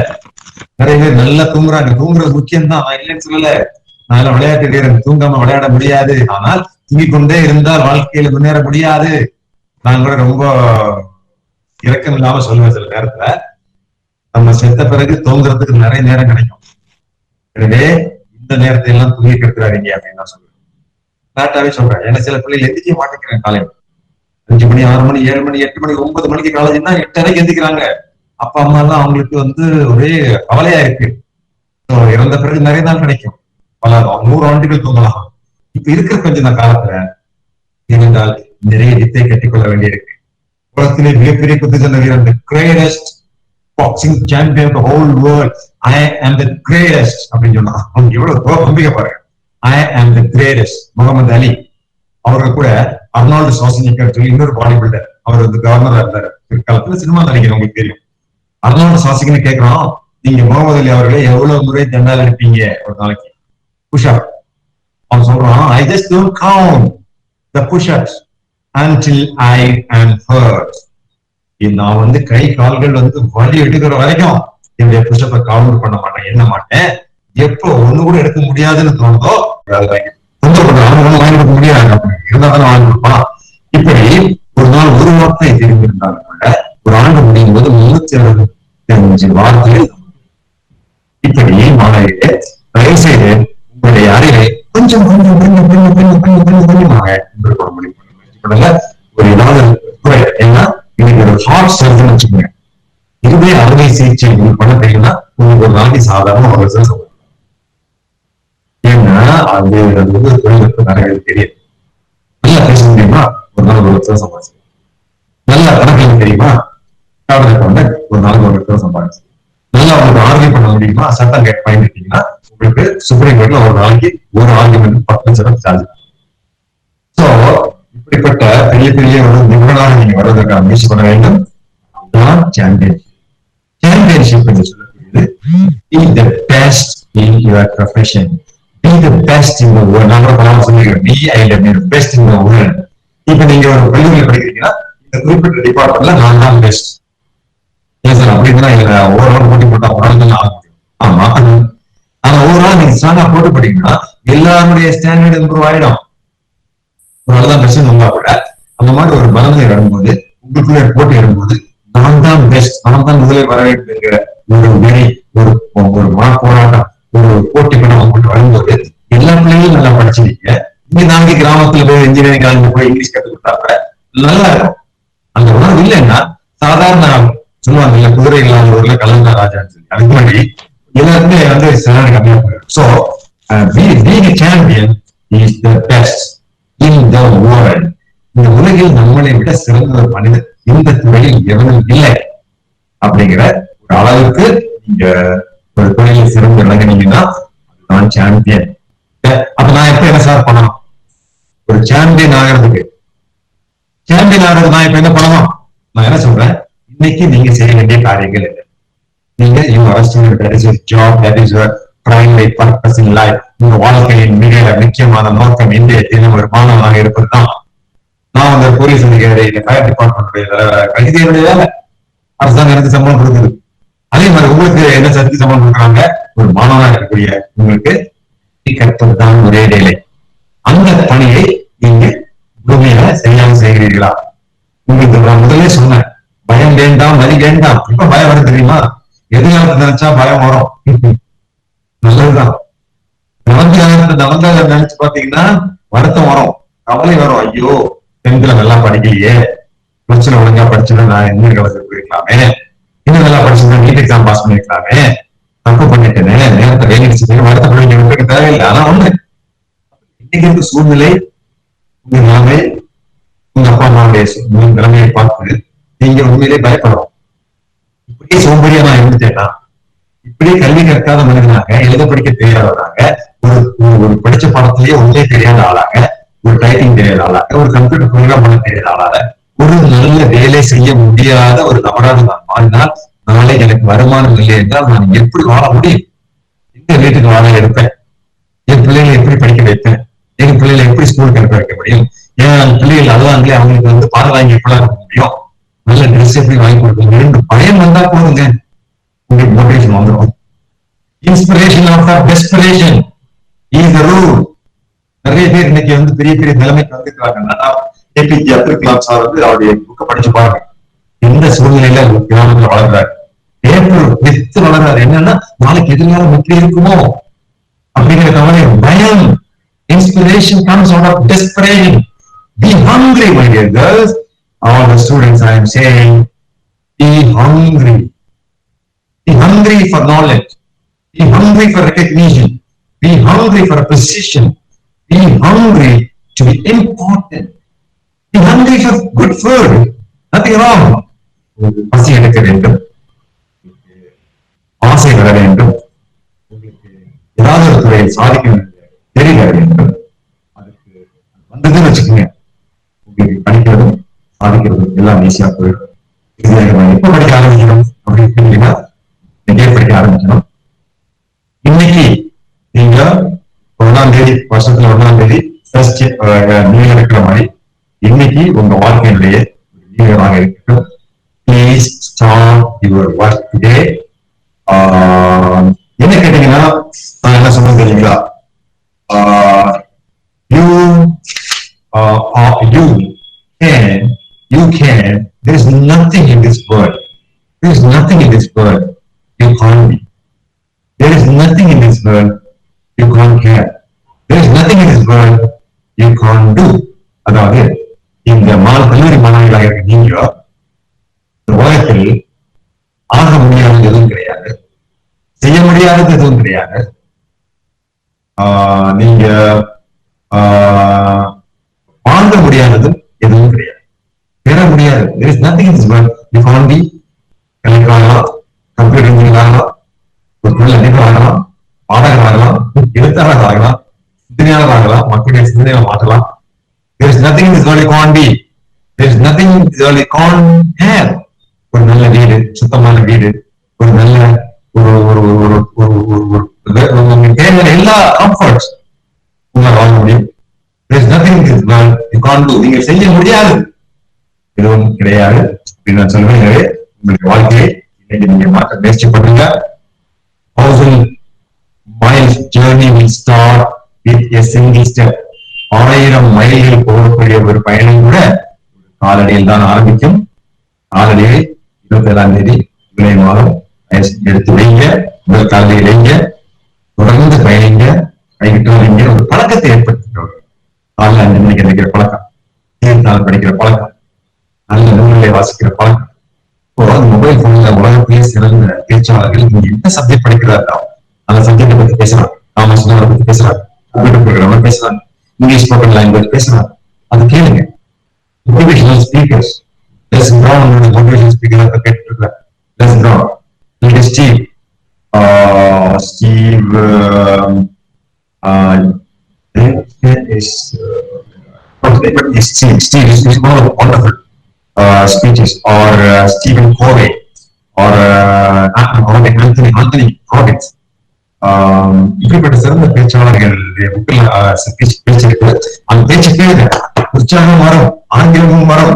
நிறைய பேர் நல்லா தூங்குறாங்க. தூங்குறது முக்கியம் தான், நான் இல்லைன்னு சொல்லல. நான் விளையாட்டு வீரன், தூங்காம விளையாட முடியாது. ஆனால் தூங்கிக் கொண்டே இருந்தால் வாழ்க்கையில முன்னேற முடியாது. நான் கூட ரொம்ப இரக்கம் இல்லாம சொல்லுவேன், சில நேரத்துல நம்ம செத்த பிறகு தூங்குறதுக்கு நிறைய நேரம் கிடைக்கும். எனவே இந்த நேரத்தை எல்லாம் தூங்கி கெடுத்துறாதீங்க அப்படின்னு நான் சொல்லுவேன். நாட்டாவே சொல்றேன். ஏன்னா சில பிள்ளைகள் எந்திக்க மாட்டேங்கிறேன். காலையில 5 மணி 6 மணி 7 மணி 8 மணி 9 மணிக்கு காலேஜ்னா 8:30 எந்திக்கிறாங்க. அப்பா அம்மா எல்லாம் அவங்களுக்கு வந்து ஒரே கவலையா இருக்கு. இறந்த பிறகு நிறைய நாள் கிடைக்கும், பல 100 ஆண்டுகள் தூங்கலாம். இப்ப இருக்கிற கொஞ்சம் காலத்துல இருந்தால் நிறைய வித்தை கட்டிக்கொள்ள வேண்டியிருக்கு. உலகத்திலே மிகப்பெரிய குத்துச்சண்டை வீரன், the greatest boxing champion of the whole world, I am the greatest அப்படின்னு சொன்னா அவங்க எவ்வளவு நம்பிக்கை பாருங்க. I am the greatest. Mohammed அலி அவர்கள் கூட அர்னால்டு ஷ்வார்ஸ்நெக்கர் சொல்லி இன்னொரு பாடி பில்டர், அவர் வந்து கவர்னரா இருந்தாரு பிற்காலத்துல, சினிமா நடிகர், உங்களுக்கு தெரியும். அர்னால்டு ஷ்வார்ஸ்நெக்கர் கேட்கிறோம், நீங்க முகமது அலி அவர்களே எவ்வளவு முறை தண்டால் அடிப்பீங்க ஒரு நாளைக்கு புஷ்அப்? அவன் சொல்றான், I just don't count the push-ups until I am hurt. நான் வந்து கை கால்கள் வந்து வலி எடுக்கிற வரைக்கும் என்னுடைய புஷ்அப்பை கவுண்ட் பண்ண மாட்டேன், எண்ண மாட்டேன். எப்போ ஒண்ணு கூட எடுக்க முடியாதுன்னு தோணுதோ வாங்கி முடியாது, இருந்தாலும் வாங்கி கொடுப்பான். இப்படி ஒரு நாள் ஒரு வார்த்தை தெரிந்திருந்தாலும் கூட ஒரு ஆண்டு முடியும் போது 365 வார்த்தைகள். இப்படி மாணவர்களே, தயவு செய்து உங்களுடைய உங்களுடைய அறிவை கொஞ்சம் கொஞ்சம் கொஞ்சம் கொஞ்சம் கொஞ்சம் கொஞ்சம் கொஞ்சம் கொஞ்சமாக இம்ப்ரூவ் பண்ண முடியும். ஒரு ஏதாவது துறை, ஏன்னா இன்னைக்கு ஒரு ஹார்ட் சர்ஜன் வச்சுக்கோங்க, இருதய அறுவை சிகிச்சை உங்களுக்கு பண்ண தெரியும்னா உங்களுக்கு ஒரு நாளைக்கு சாதாரண ஒரு வருஷம் சம்பளம். ஏன்னா அது வந்து தொழில்நுட்ப நிறைய தெரியும். நல்லா பேச முடியுமா, ஒரு நாள் ஒரு வருஷம் சம்பாதிச்சு. நல்லா கணக்கு தெரியுமா, ஒரு நாள் ஒரு வருஷம் சம்பாதிச்சு. நல்லா உங்களுக்கு ஆர்கியூ பண்ண முடியுமா, சட்டம் பயன்படுத்தீங்கன்னா உங்களுக்கு சுப்ரீம் கோர்ட்ல ஒரு நாளைக்கு ஒரு ஆர்கியூமெண்ட் 10 லட்சம் சார்ஜ். சோ இப்படிப்பட்ட பெரிய பெரிய ஒரு நிபுணராக நீங்க வருவதற்கான முயற்சி பண்ண வேண்டும். அதுதான் சாம்பியன்ஷிப். சாம்பியன்ஷிப் என்று சொல்லக்கூடியது be the best in your profession, be the best in the world. நான் கூட சொல்லிக்கிறேன், be the best in the world. இப்ப நீங்க ஒரு கல்லூரியில் படிக்கிறீங்கன்னா இந்த குறிப்பிட்ட டிபார்ட்மெண்ட்ல நான் தான் பெஸ்ட். ஏன் சார் அப்படின்னா ஓவரால் போட்டி போட்டா உடனே ஆக முடியும். ஆமா, ஆனா ஓவரால் நீங்க ஸ்ட்ராங்கா போட்டு படிக்கணும்னா எல்லாருடைய ஸ்டாண்டர்ட் இம்ப்ரூவ் ஆயிடும். அவ்வளவுதான் பெஸ்ட் வந்தா கூட அந்த மாதிரி ஒரு பலனை வரும்போது, உங்களுக்குள்ள போட்டி வரும்போது நான் தான் பெஸ்ட், நான் தான் முதலில் வர வேண்டும் என்கிற ஒரு வெறி, ஒரு போராட்டம், ஒரு போட்டி பண்ண உங்களுக்கு வரும்போது எல்லா பிள்ளைகளும் நல்லா படிச்சிருக்கீங்க. இங்க நாளைக்கு கிராமத்துல போய் இன்ஜினியரிங் காலேஜ் போய் இங்கிலீஷ் கற்றுக் கொடுத்தா கூட நல்லா இருக்கும். அந்த உணர்வு இல்லைன்னா சாதாரண சொல்லுவாங்க இல்ல, குதிரை இல்லாத ஊர்ல கலந்தா ராஜான்னு சொல்லி, அதுக்கு முன்னாடி எல்லாருமே வந்து சேலரி கம்மியா போயிடும். So being a champion is the best in the world. இந்த உலகில் நம்மளை விட சிறந்த ஒரு மனிதர் இந்த துறையில் எவனும் இல்லை அப்படிங்கிற ஒரு அளவுக்கு நீங்க ஒரு துறையில் சிறந்து விளங்கினீங்கன்னா அதுதான் சாம்பியன். அப்ப நான் எப்ப என்ன சார் பண்ணணும்? ஒரு சாம்பியன் ஆகிறதுக்கு, சாம்பியன் ஆகிறது நான் இப்ப என்ன பண்ணணும்? நான் என்ன சொல்றேன், இன்னைக்கு நீங்க செய்ய வேண்டிய காரியங்கள் என்ன? நீங்க job, that is your primary purpose in life. உங்க வாழ்க்கையின் மிக முக்கியமான நோக்கம் இந்திய தினம் ஒரு மாணவனாக இருப்பதுதான். நான் வந்து போலீஸ் அதிகாரி, ஃபயர் டிபார்ட்மெண்ட் கல்வியுடைய வேலை, அரசாங்கம் எனக்கு சம்பளம் கொடுக்குது. அதே மாதிரி உங்களுக்கு என்ன சக்தி சம்பளம் கொடுக்குறாங்க? ஒரு மாணவனாக இருக்கக்கூடிய உங்களுக்கு கற்பதுதான் ஒரே வேலை. அந்த பணியை நீங்க முழுமையாக சரியாக செய்கிறீர்களா? உங்களுக்கு நான் முதலே சொன்னேன், பயம் வேண்டாம், வலி வேண்டாம். இப்ப பயம் வரும் தெரியுமா? எதிர்காலத்தை நினைச்சா பயம் வரும், நல்லதுதான். நடந்த நினைச்சு பாத்தீங்கன்னா வருத்தம் வரும், கவலை வரும். ஐயோ, பெண்களை நல்லா படிக்கலையே, பிரச்சனை ஒழுங்கா படிச்சுன்னா நான் இன்னும் கலந்து போயிருக்கலாமே, இன்னும் நல்லா படிச்சுன்னா நீட் எக்ஸாம் பாஸ் பண்ணிருக்கலாமே, தப்பு பண்ணிட்டேனே, நேரத்தை வேலைக்கு வருத்தப்பட வேண்டிய தேவையில்லை. ஆனா ஒண்ணு, இன்னைக்கு இருக்க சூழ்நிலை, உங்க நிலைமை, உங்க அப்பா அம்மாவுடைய நிலைமையை பார்த்து நீங்க உண்மையிலே பயப்படும். இப்படியே சோம்பேறியா நான் இருந்துட்டேன்னா, இப்படியே கல்வி கற்காத மனிதனாக, எழுத படிக்க தெரியாதவராக, ஒரு படிச்ச பாடத்திலேயே ஒன்றே தெரியாத ஆளாக, ஒரு டைப்பிங் தெரியாத ஆளாக, ஒரு கம்ப்யூட்டர் ப்ரோக்ராம் பண்ண தெரியாத ஆளாக, ஒரு நல்ல வேலை செய்ய முடியாத ஒரு நபராக நான் மாறினால், நாளை எனக்கு வருமானம் இல்லை என்றால் நான் எப்படி வாழ முடியும்? எந்த வீட்டுக்கு வாழ எடுப்பேன்? என் பிள்ளைகளை எப்படி படிக்க வைப்பேன்? என் பிள்ளைகளை எப்படி ஸ்கூலுக்கு அனுப்ப வைக்க முடியும்? ஏன் பிள்ளைகள் அதுவாங்களே அவங்களுக்கு வந்து பாடம் வாங்கி எப்படா இருக்க முடியும்? நல்ல ட்ரெஸ் எப்படி வாங்கி கொடுக்க முடியும்? பயம் வந்தா போதுங்க, உங்களுக்கு மோட்டிவேஷன் வந்துடும். Inspiration after desperation is the rule. நிறைய பேர் இன்னைக்கு வந்து பெரிய பெரிய நிலைமைக்கு வந்துருக்காங்க. ஏபிஜே அப்துல் கலாம் சார் வந்து அவருடைய புக்கை படிச்சு பாருங்க. எந்த சூழ்நிலையில கிராமத்துல வளர்றாரு, பேப்பர் வித்து வளர்றாரு. என்னன்னா நாளைக்கு எதிர்காலம் எப்படி இருக்குமோ அப்படிங்கிற கவலை, பயம். Inspiration comes out of desperation. Be hungry, my dear girls. All the students I am saying, be hungry. Be hungry for knowledge. Be hungry for recognition. Be hungry for a position. Be hungry to be important. Be hungry for good food. Nothing wrong. பசி எடுக்க வேண்டும், ஆசை வர வேண்டும், ஏதாவது ஒரு துறையில் சாதிக்க வேண்டும், தெரிய வேண்டும். அதுக்கு வந்ததுன்னு வச்சுக்கோங்க, உங்களுக்கு படிக்கிறதும் சாதிக்கிறதும் எல்லாம் ஈஸியா போயிடும். எப்ப படிக்க ஆரம்பிக்கணும் அப்படின்னு நிறைய படிக்க ஆரம்பிக்கணும். இன்னைக்கு நீங்க 1ஆம் தேதி, வருஷத்துல 1ஆம் தேதி நீங்க இருக்கிற மாதிரி இன்னைக்கு உங்க வாழ்க்கையினுடைய நீங்களாக இருக்கட்டும். Please start your work today. என்ன கேட்டீங்கன்னா நான் என்ன சொன்னேன் தெரியுங்களா? You can, there is nothing in this world. There is nothing in this world you can't be. There is nothing in this world you can't have. There is nothing in this world you can't do. அதாவது இந்த கல்லூரி மாணவர்களாக இருக்க நீங்க உலகத்தில் ஆக முடியாதது எதுவும் கிடையாது, செய்ய முடியாதது எதுவும் கிடையாது. நீங்க வாங்க முடியாதது எதுவும் கிடையாது, பெற முடியாது. There is nothing in this world you can't be. கல்வியாளர், கம்ப்யூட்டர் இன்ஜினியர் ஆகலாம், ஒரு தொழில் அதிபர் ஆகலாம், பாடகர் ஆகலாம், எழுத்தாளர் ஆகலாம், சிந்தனையாளர் ஆகலாம், மக்களுடைய சிந்தனையை மாற்றலாம். There is nothing in this world you can't be. There is nothing in this world you can't have. ஒரு நல்ல வீடு, சுத்தமான வீடு, ஒரு நல்ல தேவையான எல்லா கம்ஃபர்ட்ஸ் உங்களால் வாங்க முடியும். There is nothing in this world you can't do. நீங்க செய்ய முடியாது எதுவும் கிடையாது அப்படின்னு நான் சொல்லுவேன். எனவே உங்களுடைய வாழ்க்கையை இன்னைக்கு நீங்க மாற்ற முயற்சி பண்ணுங்க. 1000 miles journey will start with a single step. 1000 மைல்கள் போகக்கூடிய ஒரு பயணம் கூட காலடியில் தான் ஆரம்பிக்கும். காலடியை 27ஆம் தேதி ஜூலை மாதம் எடுத்து வைங்க, முதல் காலடியில் வைங்க, தொடர்ந்து பயணிங்க, கைவிட்டு வைங்க. ஒரு பழக்கத்தை ஏற்படுத்திக்கிறோம். காலையில் 5 மணிக்கு நினைக்கிற பழக்கம், தீர்த்தால் படிக்கிற பழக்கம், நல்ல நூல்களை வாசிக்கிற பழக்கம். மொபைல் போன்ல உலகத்திலே சிறந்த பேச்சாளர்கள் நீங்க என்ன சப்ஜெக்ட் படிக்கிறாரோ அந்த சப்ஜெக்டை பத்தி பேசுறாங்க, காமர்ஸ் பத்தி பேசுறாங்க, கம்ப்யூட்டர் ப்ரோக்ராமர் பேசுறாங்க, இங்கிலீஷ் ஸ்போக்கன் லாங்குவேஜ் பேசுறாங்க, அது கேளுங்க. Motivational speakers, less brown motivational speaker கேட்டு இருக்காரு. Less brown, Steve is wonderful speeches, or Stephen Covey, or Anthony Robbins. இப்படிப்பட்ட சிறந்த பேச்சாளர்கள் பேச்சு இருக்கு. அந்த பேச்சு கேளுங்க, உற்சாகம் வரும், ஆங்கிலமும் வரும்.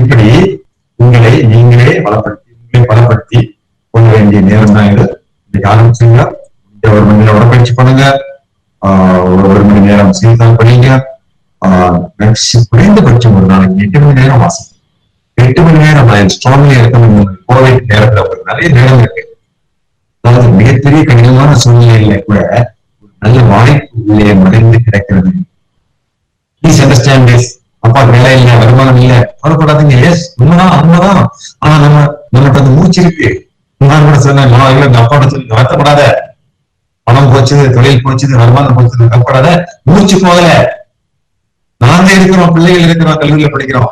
இப்படி உங்களை நீங்களே பலப்படுத்தி கொள்ள வேண்டிய நேரம் தான் இது. இன்னைக்கு ஆரம்பிச்சுங்க, 1 மணி நேரம் உடற்பயிற்சி பண்ணுங்க, 1 மணி நேரம் செய்தித்தாள் படிங்க, குறைந்தபட்சம் ஒரு நாளைக்கு 8 மணி நேரம் வாசிங்க. 8 மணி நேரம் ஸ்ட்ராங்லி இருக்கணும். கோவிட் நேரத்துல ஒரு நிறைய நேரம் இருக்கு. அதாவது மிகப்பெரிய கடினமான சூழ்நிலையில கூட நல்ல வாய்ப்பு உள்ளே மறைந்து கிடக்கிறது. Please understand this. அப்பா வேலை இல்ல, வருமானம் இல்ல, கவலைப்படாதீங்க. எஸ், உண்மைதான், உண்மைதான். ஆனா நம்மகிட்ட அந்த மூச்சு இருக்கு. நான் கூட சொன்னேன், அப்பாட்ட சொல்லி வருத்தப்படாத, பணம் போச்சுது, தொழில் போச்சுது, வருமானம் போச்சுது, கவலைப்படாத, மூச்சு போகல. நாங்க இருக்கிறோம், பிள்ளைகள் இருக்கிறோம், கல்வியில படிக்கிறோம்.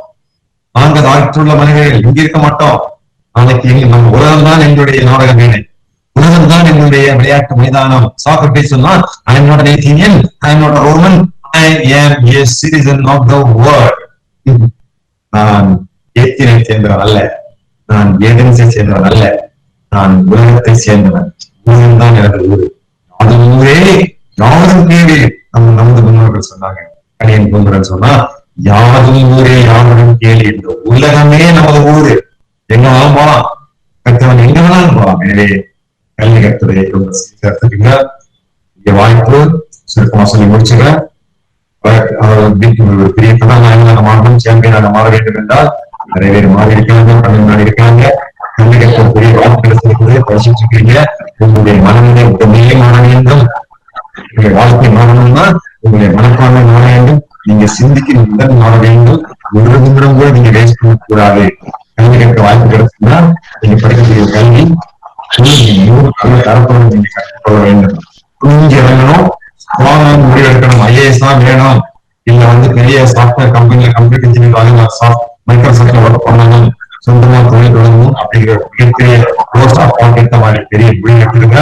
நாங்க தாழ்த்துள்ள மனிதர்கள் இங்க இருக்க மாட்டோம். நாளைக்கு நம்ம உலகம் தான் எங்களுடைய நாடக மேடை, உலகம் தான் எங்களுடைய விளையாட்டு மைதானம். சாக்ரட்டிஸ் சொன்னால், I am not an Athenian, I am not a Roman, I am a citizen of the world. நான் ஏத்தியனை சேர்ந்தவன் அல்ல, நான் ஏதென்ஸை சேர்ந்தவன் அல்ல, நான் உலகத்தை சேர்ந்தவன். உலகம் தான் எனது ஊரு, அது ஊரே யாரும் கேடு. நமது முன்னோர்கள் சொன்னாங்க. கணியன் பூங்குரன் சொன்னா, யாரும் ஊரே யாரும் கேள்வி, இந்த உலகமே நமது ஊரு, எங்க வேணாலும் போலாம், கற்றவன் எங்க வேணாலும் போலாம். எனவே கல்வி கற்றுதை ரொம்ப கற்றுக்குங்க. இங்க வாய்ப்பு சுருக்கமா சொல்லி முடிச்சுக்கிறேன். பெரிய கதாநாயகனாக மாறணும், சாம்பியனாக மாற வேண்டும் என்றால் நிறைய பேர் மாறி இருக்காங்க, தமிழ்நாடு இருக்காங்க. கல்வி கற்ற பெரிய வாய்ப்புகளை சேர்க்கிறது படிச்சுட்டு இருக்கீங்க. உங்களுடைய மனநிலை உடனே மாற வேண்டும். உங்களுடைய வாழ்க்கை மாறணும்னா உங்களுடைய மனப்பான்மை மாற வேண்டும். நீங்க சிந்திக்கிற விதம் மாற வேண்டும். ஒரு நிமிடம் கூட நீங்க வேஸ்ட் பண்ண கூடாது. கல்வி கற்க வாய்ப்பு கிடைச்சுன்னா நீங்க படிக்கக்கூடிய கல்வி தரப்படும் நீங்க கற்றுக்கொள்ள வேண்டும். துணிஞ்சு இறங்கணும், முடிவு எடுக்கணும். ஐஏஎஸ் தான் வேணும், இல்ல பெரிய சாஃப்ட்வேர் கம்பெனில கம்ப்யூட்டர் இன்ஜினியர் மைக்ரோசாஃப்ட்ல ஒர்க் பண்ணணும், சொந்தமா தொழில் தொடங்கணும் அப்படிங்கிற மிகப்பெரிய கோர்ஸ் அப்பாவுக்கு எடுத்த மாதிரி பெரிய முடிவு எடுத்துருங்க.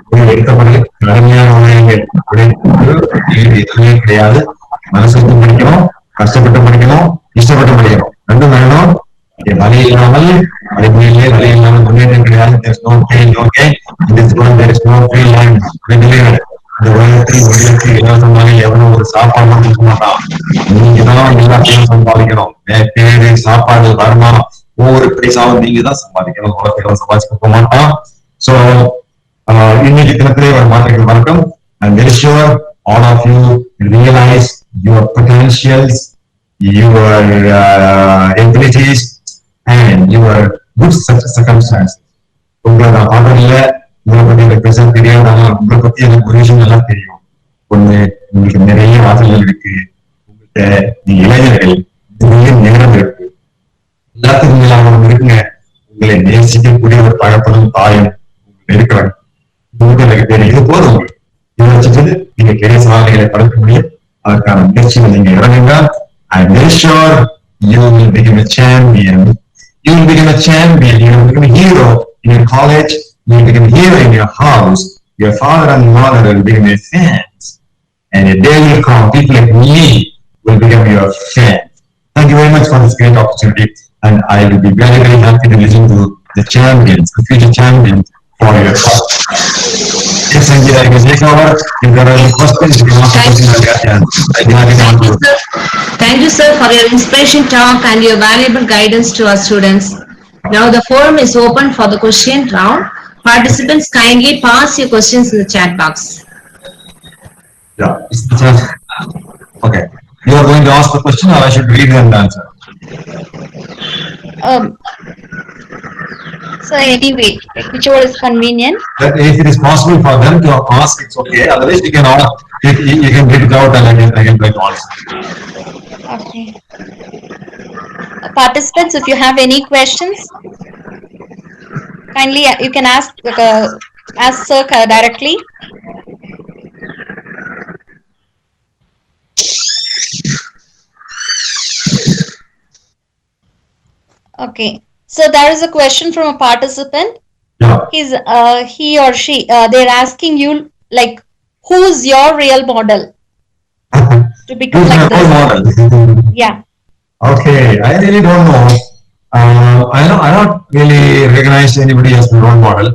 முடிவு எடுத்த பிறகு கடுமையான எதுவுமே கிடையாது. மனசுக்கு படிக்கணும், கஷ்டப்பட்டு படிக்கணும், இஷ்டப்பட்டு படிக்கணும், ரெண்டும் வேணும். வழி இல்லாமல் வழிமுறையிலே வழி இல்லாமல் முன்னேற்றம் கிடையாது. இந்த உலகத்தில் உங்களுக்கு இலவசமாக எவனும் ஒரு சாப்பாடு கொடுக்க மாட்டான். நீங்கதான் எல்லாத்தையும் சம்பாதிக்கணும். பேரு, சாப்பாடு, வருமானம், ஒவ்வொரு பைசாவும் நீங்க தான் சம்பாதிக்கணும். உலகத்தில் சம்பாதிச்சு கொடுக்க மாட்டான். சோ இன்னைக்கு தினத்திலே ஒரு மாற்றங்கள் வரட்டும். I'm very sure all of you realize your potentials, your abilities and your good circumstances. உங்களை நான் பாடுறதில்ல, உங்களை பத்தி எனக்கு பேச தெரியாது, ஆனா உங்களை பத்தி எனக்கு ஒரு விஷயம் நல்லா தெரியும். ஒண்ணு, உங்களுக்கு நிறைய வாசல்கள் இருக்கு, உங்கள்கிட்ட நீங்க இளைஞர்கள், நிறைய நேரம் இருக்கு, எல்லாத்துக்கும் மேலாக ஒண்ணு இருக்குங்க, உங்களை நேசிக்கக்கூடிய ஒரு தகப்பனும் தாயும் இருக்கிறாங்க. எனக்கு தெரியும், இது போதும் உங்களுக்கு. இதை வச்சுட்டு நீங்க பெரிய சாதனைகளை படைக்க முடியும். அதற்கான முயற்சிகள் நீங்க இறங்குங்க. I'm very sure you will become a champion. You will become a champion. You will become a hero in your college. You will become a hero in your house. Your father and mother will become your fans. And a day will come, people like me will become your fans. Thank you very much for this great opportunity. And I will be very, very happy to listen to the champions, the future champions for your talk. Yes, Sangeeta, I can take over. If there are any questions, you can ask questions. I'll be happy to Thank you, answer. sir. Thank you, sir, for your inspiration talk and your valuable guidance to our students. Now the forum is open for the question round. Participants, kindly pass your questions in the chat box. Yeah, it's the chance. Okay. You are going to ask the question, or I should read and answer? So anyway, whichever is convenient. But if it is possible for them to ask, it's okay. Otherwise, you can ask. You can read it out, and I can try to answer. Okay. Participants, if you have any questions, kindly you can ask Sir directly. Okay. So there is a question from a participant. Yeah. He or she, they're asking you, like, who's your real model to become Who's like my this? role model? Yeah. Okay, I really don't know. I don't really recognize anybody as my role model,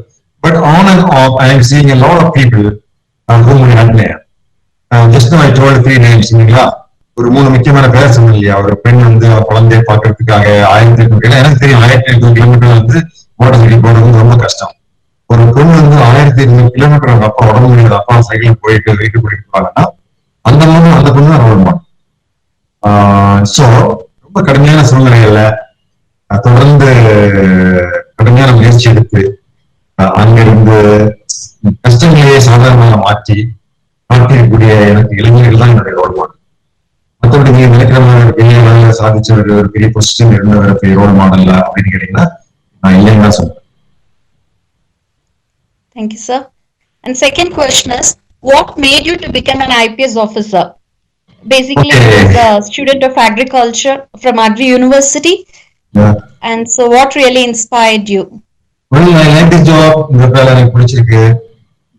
but on and off, I am seeing a lot of people whom I admire. Just now I told 3 names. ஒரு 3 முக்கியமான பேர் சொன்னேன் இல்லையா? ஒரு பெண் வந்து குழந்தைய பார்க்கறதுக்காக 1800, எனக்கு தெரியும் 1800 கிலோமீட்டர் வந்து மோட்டார் சைக்கிள் போறது ரொம்ப கஷ்டம். ஒரு பொண்ணு வந்து 1800 கிலோமீட்டர் அவங்க அப்பா உடம்பு முடியாத அப்பா சைக்கிள் போயிட்டு வீட்டு கூட்டிட்டு போறாங்கன்னா அந்த பொண்ணு தான் ரோல் மாடல். சோ ரொம்ப கடுமையான சூழ்நிலைகள்ல தொடர்ந்து கடுமையான முயற்சி எடுத்து அங்கிருந்து கஷ்டங்களையே சாதாரணமாக மாற்றிருக்கக்கூடிய எனக்கு இளைஞர்கள் தான் என்னுடைய ரோல் மாடல். மற்றபடி நீங்க நினைக்கிற மாதிரி பெரிய வேலையில சாதிச்சவர், ஒரு பெரிய பொசிஷன் இருந்தவர் பெரிய ரோல் மாடல்ல அப்படின்னு கேட்டீங்கன்னா நான் இல்லைன்னு தான் சொல்றேன். Thank you, sir. And second question is, what made you to become an IPS officer? Basically, Okay. he was a student of agriculture from Agri University. Yeah. And so what really inspired you? Well, I like this job. இந்த வேலை எனக்கு பிடிச்சிருக்கு.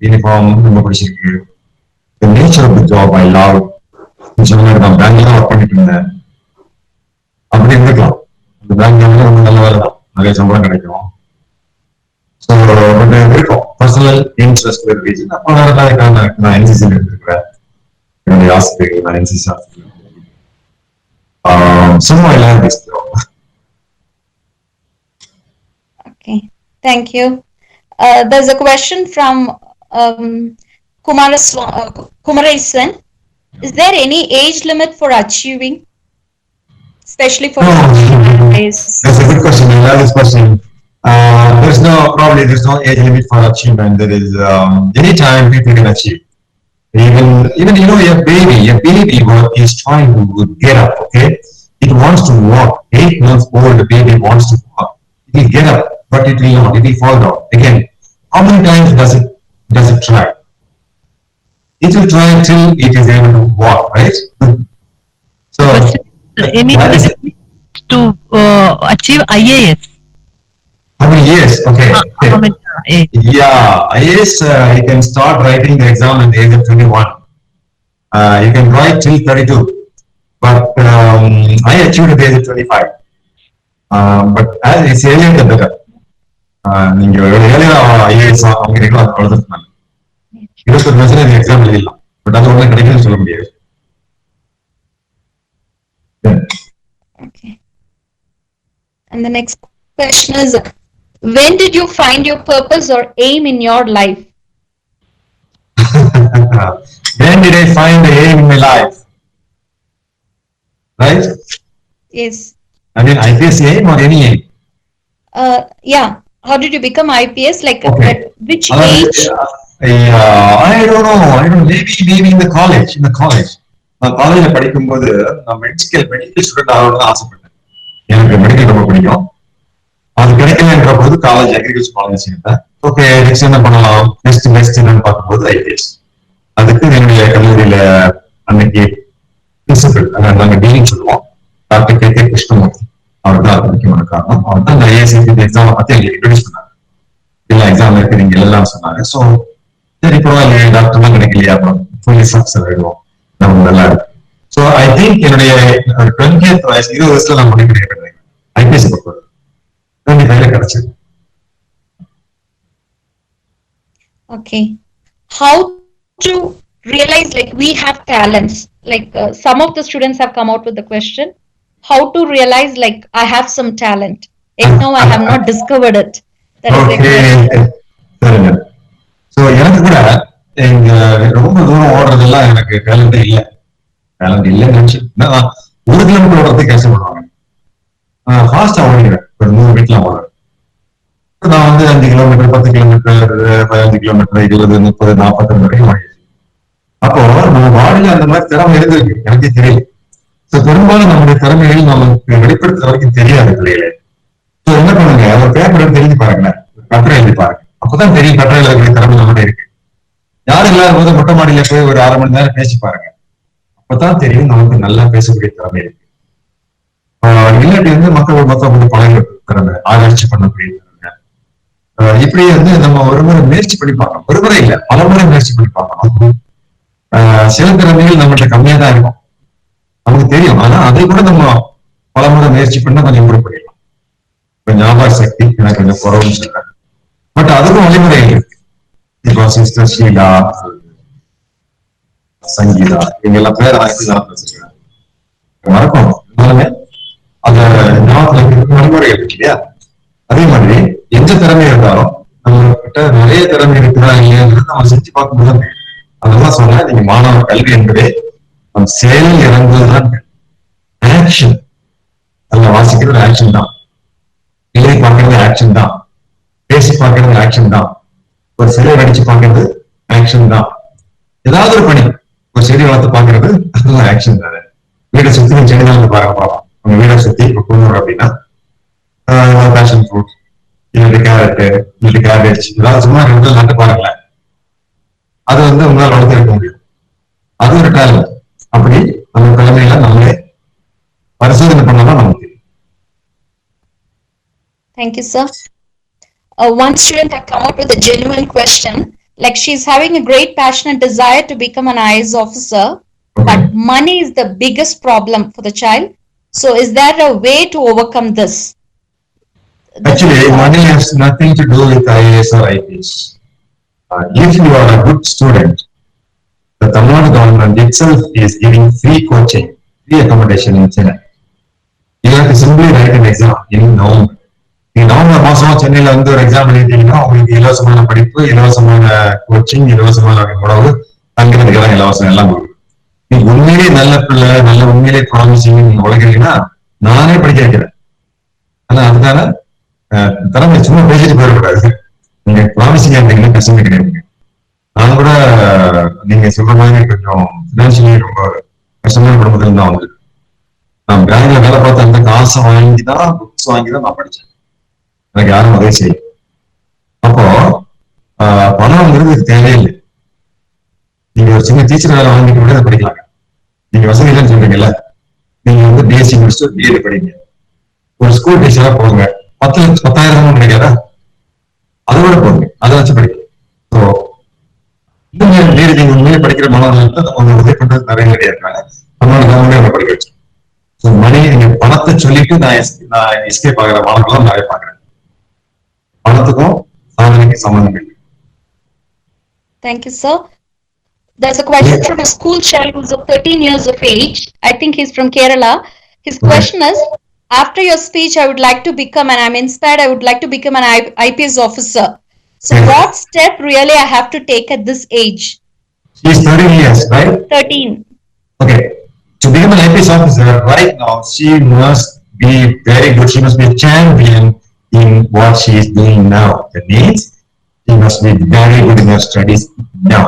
Uniform ரொம்ப பிடிச்சிருக்கு. The nature of the job I love. நான் பேங்க்ல work பண்ணிட்டு இருந்தேன். அப்படி இருந்துக்கலாம். அந்த பேங்க்ல ரொம்ப நல்ல வேலை தான். நிறைய சம்பளம் கிடைக்கும். ஸோ பட் இருக்கும் பர்சனல் இன்ட்ரெஸ்ட் ரீசன். அப்போ நான் என்சிசியில் இருந்திருக்கிறேன். என்னுடைய ஆசிரியர்கள் நான் என்சிசி ஆசிரியர். சும்மா எல்லாம் பேசுகிறோம். Okay, thank you. There's a question from Kumarasan. Is there any age limit for achieving, especially for That's a good question. I love this question. There's no age limit for achievement. There is any time people can achieve. Even a baby is trying to get up. Okay, it wants to walk. 8 months old baby wants to walk. It will get up, but it will not. It will fall down again. How many times does it try? It will try till it is able to walk, right? So Any to achieve IAS? how many years? Okay. How many? Yeah, IAS, you can start writing the exam at the age of 21. You can write till 32. But I achieved at the age of 25. But as it's earlier the better. நீங்க earlier IAS வாங்குறீங்களோ அது அவ்வளவுதான் நல்லது. 21 வயசுல இந்த exam எழுதிடலாம். But அது ஒன்றும் கிடைக்குதுன்னு சொல்ல முடியாது. Okay. And the next question is, when did you find your purpose or aim in your life? When did I find the aim in my life? Right? Yes. I mean, IPS aim or any aim? Yeah. How did you become IPS? Like Okay. at which அதாவது, age? I don't know, maybe in the college. நான் காலேஜ்ல படிக்கும்போது நான் medical student ஆகணும்னு ஆசைப்பட்டேன். எனக்கு medical ரொம்ப பிடிக்கும். அது கிடைக்கலன்ற போது காலேஜ் அக்ரிகல்ச்சர் காலேஜ் சேர்ந்தேன். ஓகே, நெக்ஸ்ட் என்ன பண்ணலாம், நெக்ஸ்ட் என்னன்னு பார்க்கும்போது ஐபிஎஸ். அதுக்கு என்னுடைய கல்லூரியில அன்னைக்கு பிரின்சிபல், நாங்க டீலிங் சொல்லுவோம், டாக்டர் கே கிருஷ்ணமூர்த்தி, அவர் தான் அது முக்கியமான காரணம். அவர் தான் இந்த ஏசிபி எக்ஸாமை பத்தி எங்களுக்கு இன்ட்ரோடியூஸ் பண்ணாங்க. எல்லா எக்ஸாம் இருக்கு நீங்க எல்லாம் சொன்னாங்க. ஸோ சரி பரவாயில்ல, டாக்டர் தான் கிடைக்கலையா, அப்புறம் போலீஸ் ஆஃபீஸர் ஆயிடுவோம், நம்ம நல்லா இருக்கு. ஸோ ஐ திங்க் என்னுடைய 20th வயசு 20 வயசுல நான் முடிவு பண்ணிக்கிறேன் ஐபிஎஸ் பொறுத்தவரை 25ல கிடைச்சது. Okay. How to realize like we have talents? Like some of the students have come out with the question, how to realize like I have some talent. Yet now I have not discovered it. That is the question. சரிங்க. So எனக்கு கூட எங்க ரொம்ப தூரம் ஓடுறதெல்லாம் எனக்கு talent இல்லைன்னு நினைச்சு, 1 kilometre ஓடுறதுக்கு கஷ்டப்படுவாங்க. ஃபாஸ்டா ஓடிடுவேன், ஒரு 100 மீட்டர்லாம் ஓடுவேன். நான் 5 கிலோமீட்டர், 10 கிலோமீட்டர், 15 கிலோமீட்டர், 20, 30, 40 வரைக்கும் ஓடிடுச்சு. அப்போ நம்ம பாடியில அந்த மாதிரி திறமை இருந்திருக்கு, எனக்கே தெரியல. ஸோ பெரும்பாலும் நம்முடைய திறமைகள் நமக்கு வெளிப்படுத்துற வரைக்கும் தெரியாது பிள்ளைகளே. ஸோ என்ன பண்ணுங்க, ஒரு பேப்பர் தெரிஞ்சு பாருங்களேன், கட்டுரை எழுதி பாருங்க, அப்பதான் தெரியும் கட்டுரை எழுதக்கூடிய திறமை நம்மகிட்ட இருக்கு. யாரும் இல்லாத போது மொட்டை மாடியில போய் ஒரு 1/2 மணி நேரம் பேசி பாருங்க, அப்பதான் தெரியும் நமக்கு நல்லா பேசக்கூடிய திறமை இருக்கு. இல்லாட்டி மொத்தம் பழக திறமை, ஆராய்ச்சி பண்ணக்கூடிய திறமை, இப்படி நம்ம ஒரு முறை முயற்சி பண்ணி பார்க்கணும். ஒரு முறை இல்ல, பல முறை முயற்சி பண்ணி பார்க்கணும். சில திறமைகள் நம்மகிட்ட கம்மியா தான் இருக்கும், நமக்கு தெரியும். ஆனா அதை கூட நம்ம பல முறை முயற்சி பண்ணா கொஞ்சம் இம்ப்ரூவ் பண்ணிடலாம். இப்ப ஞாபக சக்தி எனக்கு கொஞ்சம் குறவுன்னு சொல்றேன், பட் அதுக்கும் வழிமுறைகள் இருக்கு. இப்போ சிஸ்டர் ஷீலா, சங்கீதா, இவங்க எல்லாம் பேரை வச்சிருக்கேன், மறக்கும் இருந்தாலுமே அந்த ஞாபகத்துல வழிமுறைகள் இருக்கு இல்லையா. அதே மாதிரி எந்த திறமை இருந்தாலும் நம்ம கிட்ட நிறைய திறமை இருக்குதா இல்லையாங்கிறது நம்ம செஞ்சு பார்க்கும்போது அதெல்லாம் சொன்னா, நீங்க மாணவ கல்வி என்பதே நம் செயலில் இறங்குவதுதான். ஆக்ஷன், அதுல வாசிக்கிறது ஆக்ஷன் தான், எழுதி பார்க்கறது ஆக்ஷன் தான், பேசி பார்க்கறது ஆக்ஷன் தான், ஒரு சிலை அடிச்சு பார்க்கறது ஆக்ஷன் தான், ஏதாவது ஒரு பணி, ஒரு செடி வளர்த்து பார்க்கறது அதுவும் ஆக்ஷன் தானே. வீடை சுத்தி செடி தான் பார்க்கலாம். உங்க வீடை சுத்தி இப்ப கொண்டு அப்படின்னா பேஷன் ஃப்ரூட், இல்லைட்டு கேரட்டு, இல்லைட்டு கேபேஜ், ஏதாவது சும்மா 2 நட்டு பாருங்களேன், அது உங்களால் வளர்த்து இருக்க முடியும். அது ஒரு டேலண்ட். அப்படி நம்ம திறமையில நம்மளே பரிசோதனை பண்ணாதான் நமக்கு தெரியும். Thank you, sir. One student had come out with a genuine question. Like she's having a great passion and desire to become an IAS officer, but money is the biggest problem for the child. So is there a way to overcome this? Actually, money has nothing to do with IAS or IPS. If you are a good student, the Tamilnadu government itself is giving free coaching, free accommodation in Chennai. You have to simply write an exam in November. நீங்க November மாசம் சென்னையில ஒரு exam எழுதிட்டீங்கன்னா உங்களுக்கு இலவசமான படிப்பு, இலவசமான coaching, இலவசமான உணவு, தங்குறதுக்கெல்லாம் இலவசம், எல்லாம் கொடுக்கும். நீங்க உண்மையிலேயே நல்ல பிள்ளை, உண்மையிலேயே ப்ராமிசிங் நீங்க உழைக்கிறீங்கன்னா நானே படிக்க வைக்கிறேன். ஆனா அதுக்கான திறமை சும்மா பேசிட்டு போயிடக்கூடாது. நீங்க ப்ராமிசிங்கா இருந்தீங்கன்னா கஷ்டமே கிடையாது. நான் கூட நீங்க சொல்ற மாதிரி கொஞ்சம் பினான்சியலி ரொம்ப கஷ்டமான குடும்பத்துல தான் வந்து நான் பேங்க்ல வேலை பார்த்து அந்த காசை வாங்கிதான், புக்ஸ் வாங்கிதான் நான் படிச்சேன். எனக்கு யாரும் உதவி செய்யும். அப்போ பணம்ங்கிறது தேவையில்லை. நீங்க ஒரு சின்ன டீச்சர் வேலை வாங்கிட்டு கூட படிக்கலாங்க. நீங்க வசதி இல்லைன்னு சொல்றீங்கல்ல, நீங்க பிஎஸ்சி முடிச்சுட்டு பிஎட் படிங்க, ஒரு ஸ்கூல் டீச்சரா போங்க, 10,000 கிடைக்காதா, அதோட போங்க, அதை வச்சு படிக்க. ஸோ நீங்க உண்மையை படிக்கிற மாணவர்கள் அவங்க உதவி பண்றது நிறைய நிறைய இருக்காங்க. நம்மளோட படிக்க வச்சு. ஸோ மணி, நீங்க பணத்தை சொல்லிட்டு நான் எஸ்கேப் ஆகிற மாணவர்களும் நிறைய பாக்குறேன். பணத்துக்கும் சாதனைக்கு சம்பந்தம் இல்லை. Thank you, sir. There's a question from a school child who's of 13 years of age. I think he's from Kerala. His question is, after your speech, I would like to become, and I'm inspired, I would like to become an IPS officer. So what step really I have to take at this age? She's 13 years, right? 13. Okay. To become an IPS officer, right now, she must be very good. She must be a champion in what she is doing now. That means She must be very good in her studies now.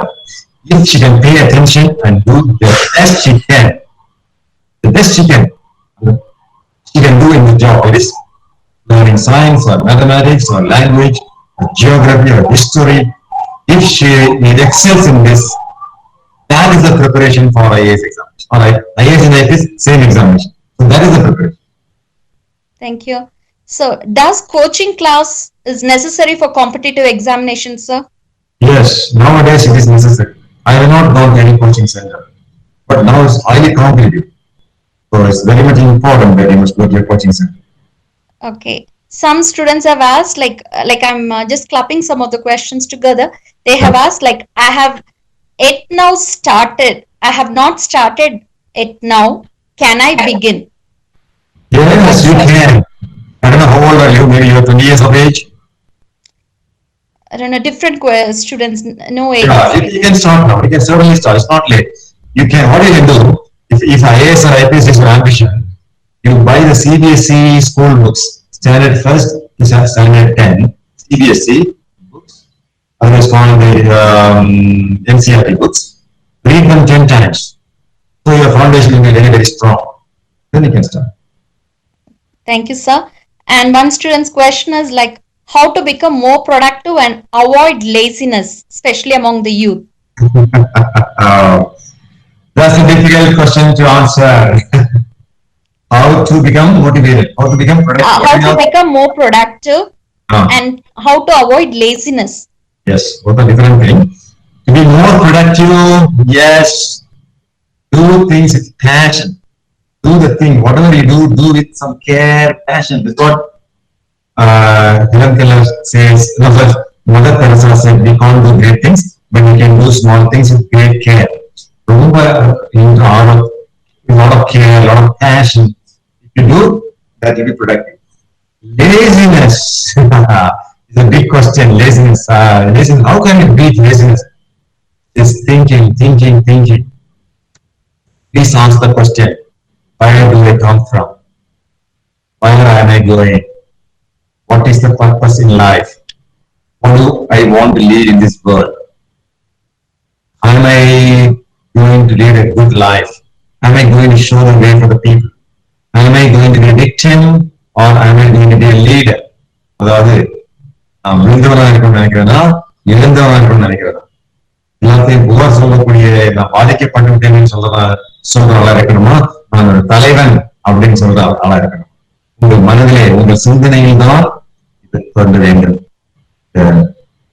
If she can pay attention and do the best she can, the best she can do in the job. It is learning science or mathematics or language or geography or history. If she excels in this, that is the preparation for IAS examination. Or IAS and IPS, same examination. So that is the preparation. Thank you. So, does coaching class is necessary for competitive examinations, sir? Yes, nowadays it is necessary. I have not gone to any coaching center, but now it's highly competitive. So it's very much important that you must go to a coaching center. Okay. Some students have asked, like I'm just clubbing some of the questions together. They have asked, like, I have it now started. I have not started it now. Can I begin? Yes, you can. I don't know how old are you? Maybe you're 20 years of age. I don't know, different students, no age. Yeah, you can start now. You can certainly start. It's not late. You can. What you can do if IAS or IPS is your ambition, you buy the CBSE school books, standard first to standard 10, CBSE books, otherwise called the NCERT books. Read them 10 times, so your foundation will be very, very strong. Then you can start. Thank you, sir. And one student's question is like, how to become more productive and avoid laziness, especially among the youth? That's a difficult question to answer. How to become motivated? How to become productive? How to become more productive and how to avoid laziness? Yes, both are different things. To be more productive, yes, do things with passion. Do the thing, whatever you do with some care, passion. That's what Helen Keller says. Mother Teresa said, we can't do great things, but we can do small things with great care. Remember, a lot of care, a lot of passion. If you do, that will be productive. Laziness is a big question. Laziness. How can you beat laziness? It's thinking. Please answer the question. Where do I come from? Where am I going? What is the purpose in life? What do I want to lead in this world? Am I going to lead a good life? Am I going to show the way for the people? Am I going to be a victim or am I going to be a leader? அதாவது நான் விழுந்தவனா இருக்கணும்னு நினைக்கிறேன்னா இழந்தவனா இருக்கணும்னு நினைக்கிறேன் எல்லாத்தையும் புகார் சொல்லக்கூடிய நான் பாதிக்கப்பட்டு விட்டேன்னு சொல்ற ஆளா இருக்கணுமா நான் ஒரு தலைவன் அப்படின்னு சொல்ற ஆளா இருக்கணும். உங்கள் மனதிலே உங்கள் சிந்தனையில் தான் இது தோன்ற வேண்டும்.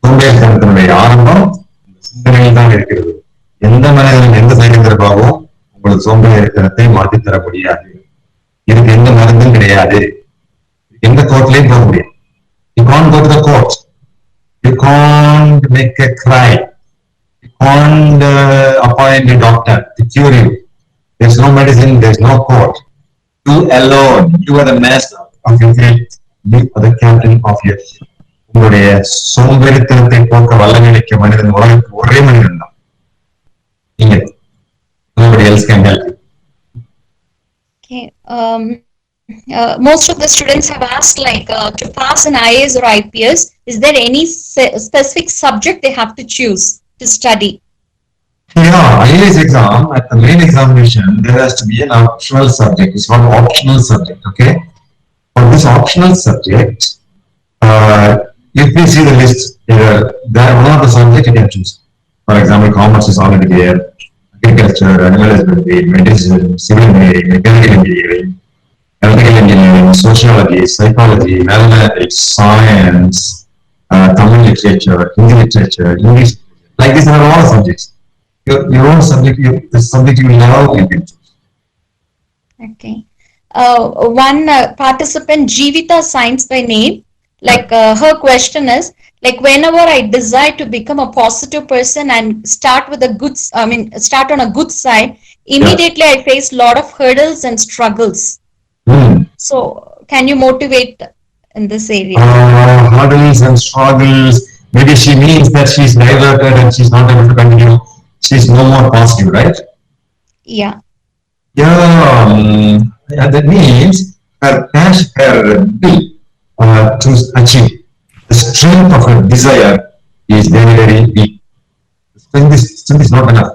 சோம்பேறித்தனத்தினுடைய ஆரம்பம் சிந்தனையில் தான் இருக்கிறது. எந்த மனிதனும் எந்த சைனிகர்பாகவும் உங்களுக்கு சோம்பேறித்தனத்தை மாற்றித் தர முடியாது. இதுக்கு எந்த மருந்தும் கிடையாது. எந்த கோர்ட்லயும் போக முடியாது. You can't go to the court. You can't make a cry. You can't appoint a doctor to cure you. There's no medicine, there's no court. You alone, you are the master of your fate. You are the captain of your ship. உங்களுடைய சோம்பேறித்தனத்தை போக்க வல்லமைக்க மனிதன் உலகத்துக்கு ஒரே மனிதன் தான். நீங்க nobody else can help you. Okay. Most of the students have asked, like, to pass an IAS or IPS, is there any specific subject they have to choose to study? Yeah, IAS exam, at the main examination, there has to be an optional subject. It's called optional subject, okay? For this optional subject, if we see the list, there are one of the subjects you can choose. For example, commerce is already there, agriculture, animal husbandry, medicine, civil engineering, mechanical engineering, electrical engineering, sociology, psychology, mathematics, science, Tamil literature, Hindi literature, English. Like these are all subjects. Your own subject, the subject you love, you can choose. Okay. One participant, Jeevita Science by name, like her question is, like, whenever I desire to become a positive person and start on a good side, immediately I face a lot of hurdles and struggles. So, can you motivate in this area? Hurdles and struggles. Maybe she means that she's diverted and she's not able to continue. She's no more positive, right? Yeah. Yeah, that means her passion, her will to achieve, the strength of her desire is very, very weak. Strength is not enough.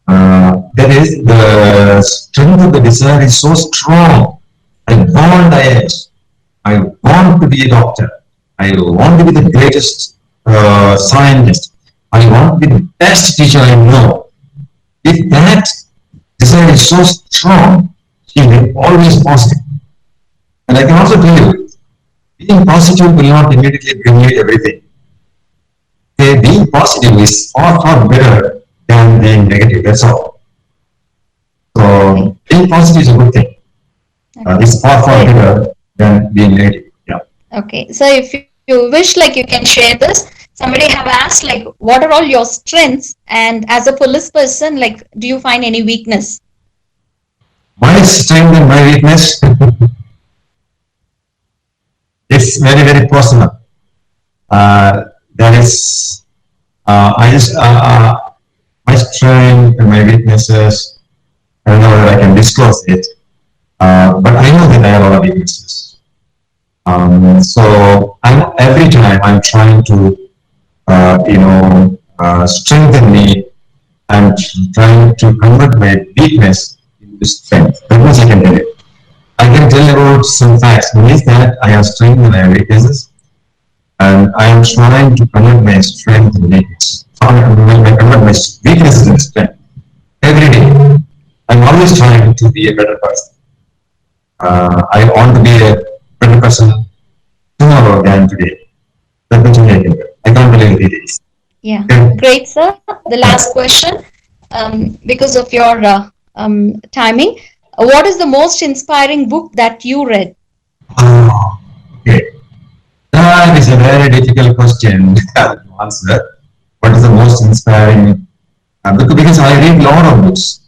That is, the strength of the desire is so strong. I want IIS. I want to be a doctor. I want to be the greatest scientist. I want to be the best teacher I know. If that desire is so strong, she will always positive. And I can also tell you, being positive will not immediately bring you everything. Okay, being positive is far, far better than being negative. That's all. So being positive is a good thing. It's far, far better than being negative. Yeah. Okay, so if you wish, like, you can share this. Somebody have asked, like, what are all your strengths? And as a police person, like, do you find any weakness? My strength and my weakness, it's very, very personal. That is, I just, my strength and my weaknesses, I don't know whether I can disclose it, but I know that I have a lot of weaknesses. So every time I'm trying to, strengthen me. I'm trying to convert my weakness into strength. That much I can tell you. I can tell about some facts. One is that I have strength and I have weaknesses, and I am trying to convert my strength into weakness. Convert my weaknesses into strength every day. I'm always trying to be a better person. I want to be a better person tomorrow than today. That much I can do. I can't believe it is. Yeah, great, sir. The last question, because of your timing, what is the most inspiring book that you read? Oh, okay. That is a very difficult question to answer. What is the most inspiring book? Because I read a lot of books.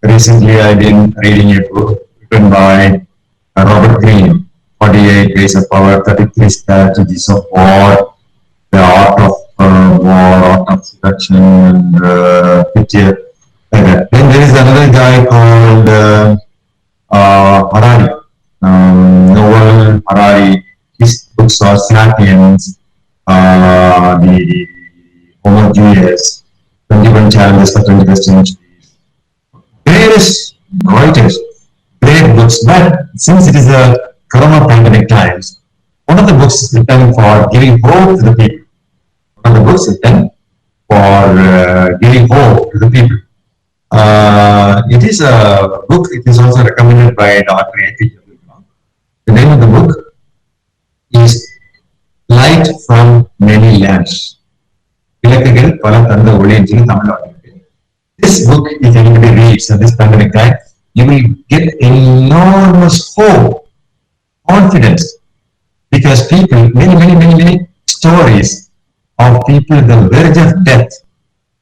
Recently, I've been reading a book written by Robert Greene, 48 Ways of Power, 33 Strategies of War, The Art of War, Art of Seduction, and 50th. Then there is another guy called Harari, Noel Harari. His books are Sapiens, the Homo Deus, 21 Challenges for 21st Century. Various writers, great books, but since it is a corona pandemic times, one of the books is written for giving hope to the people. One of the books is written for giving hope to the people. It is a book, it is also recommended by Dr.C. The name of the book is Light from Many Lamps. This book, if anybody reads at this pandemic time, you will get enormous hope, confidence, because people, many stories of people at the verge of death,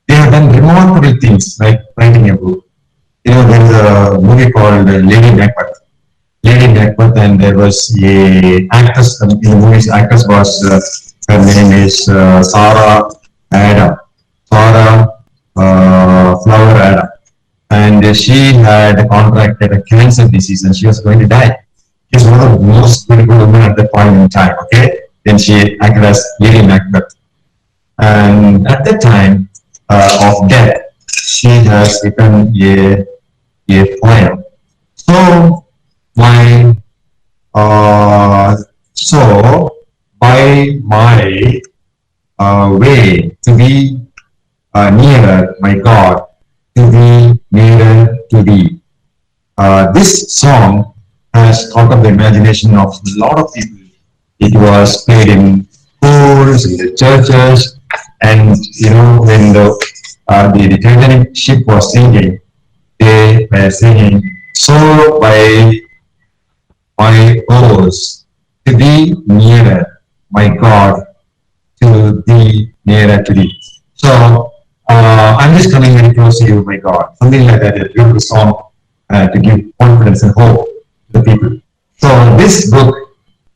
they have done remarkable things like writing a book. There is a movie called Lady Macbeth. And there was a actress in the movie. Actress was her name is Sarah Adam. Flower Adam, and she had contracted a cancer disease and she was going to die. She's one of the most beautiful women at that point in time. Okay, then she acted as Lady Macbeth, and at that time of death, she has written a poem. So by my way to be nearer my God, to be nearer to thee. This song has caught up the imagination of a lot of people. It was played in schools, in the churches, and when the Titanic ship was sinking, they were singing, "So by my oars, to be nearer my God, to thee nearer to thee." So I'm just coming very close to you, my God. Something like that, a beautiful song to give confidence and hope to the people. So this book,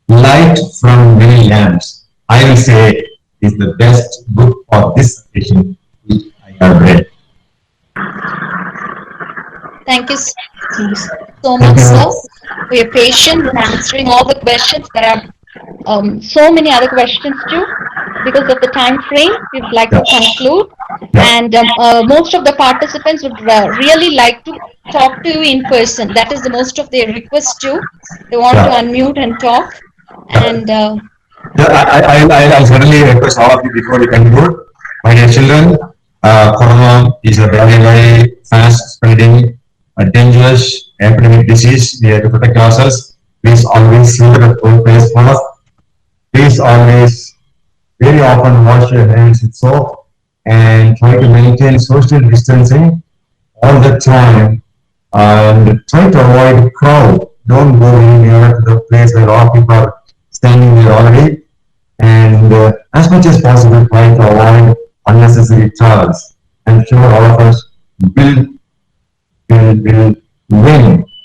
Light from Many Lamps, I will say is the best book for this occasion which I have read. Thank you so much, sir, for your patience in answering all the questions. There are so many other questions too. because of the time frame, we would like to conclude. And most of the participants would really like to talk to you in person. That is the most of their request too. They want to unmute and talk. And I'll certainly request all of you before you conclude. My dear children, corona is a very, very fast spreading, dangerous epidemic disease. We have to protect ourselves. Please always look at the face first. Please always, very often, wash your hands with soap and try to maintain social distancing all the time. And try to avoid crowd. Don't go any nearer to the place where all people are standing there already. And as much as possible, try to avoid unnecessary travels. I'm sure all of us will win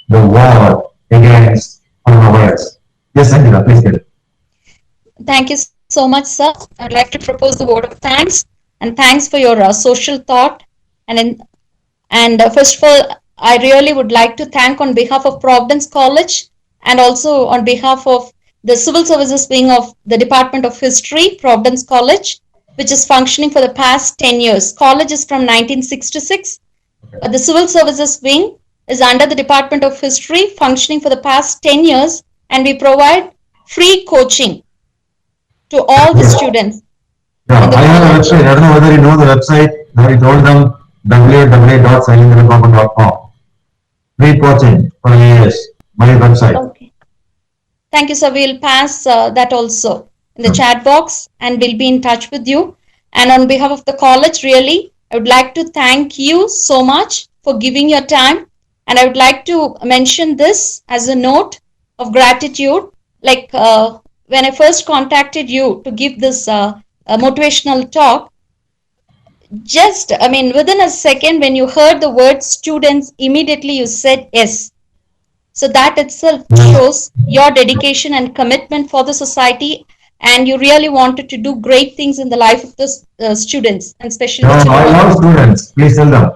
the war against coronavirus. Yes, Angela, please get it. thank you so much, sir. I'd like to propose the word of thanks, and thanks for your social thought. And first of all, I really would like to thank on behalf of Providence College and also on behalf of the Civil Services Wing of the Department of History, Providence College, which is functioning for the past 10 years. College is from 1966. The Civil Services Wing is under the Department of History, functioning for the past 10 years, and we provide free coaching to all the students. Yeah, I have a website. I don't know whether you know the website. I told them www.sailendrababu.com. Free coaching for years. My website. Okay. Thank you, sir. We'll pass that also in the chat box and we'll be in touch with you. And on behalf of the college, really, I would like to thank you so much for giving your time. And I would like to mention this as a note of gratitude. Like when I first contacted you to give this motivational talk, within a second, when you heard the word students, immediately you said yes. So that itself shows your dedication and commitment for the society, and you really wanted to do great things in the life of the students, and especially the children. I love students. Please tell them.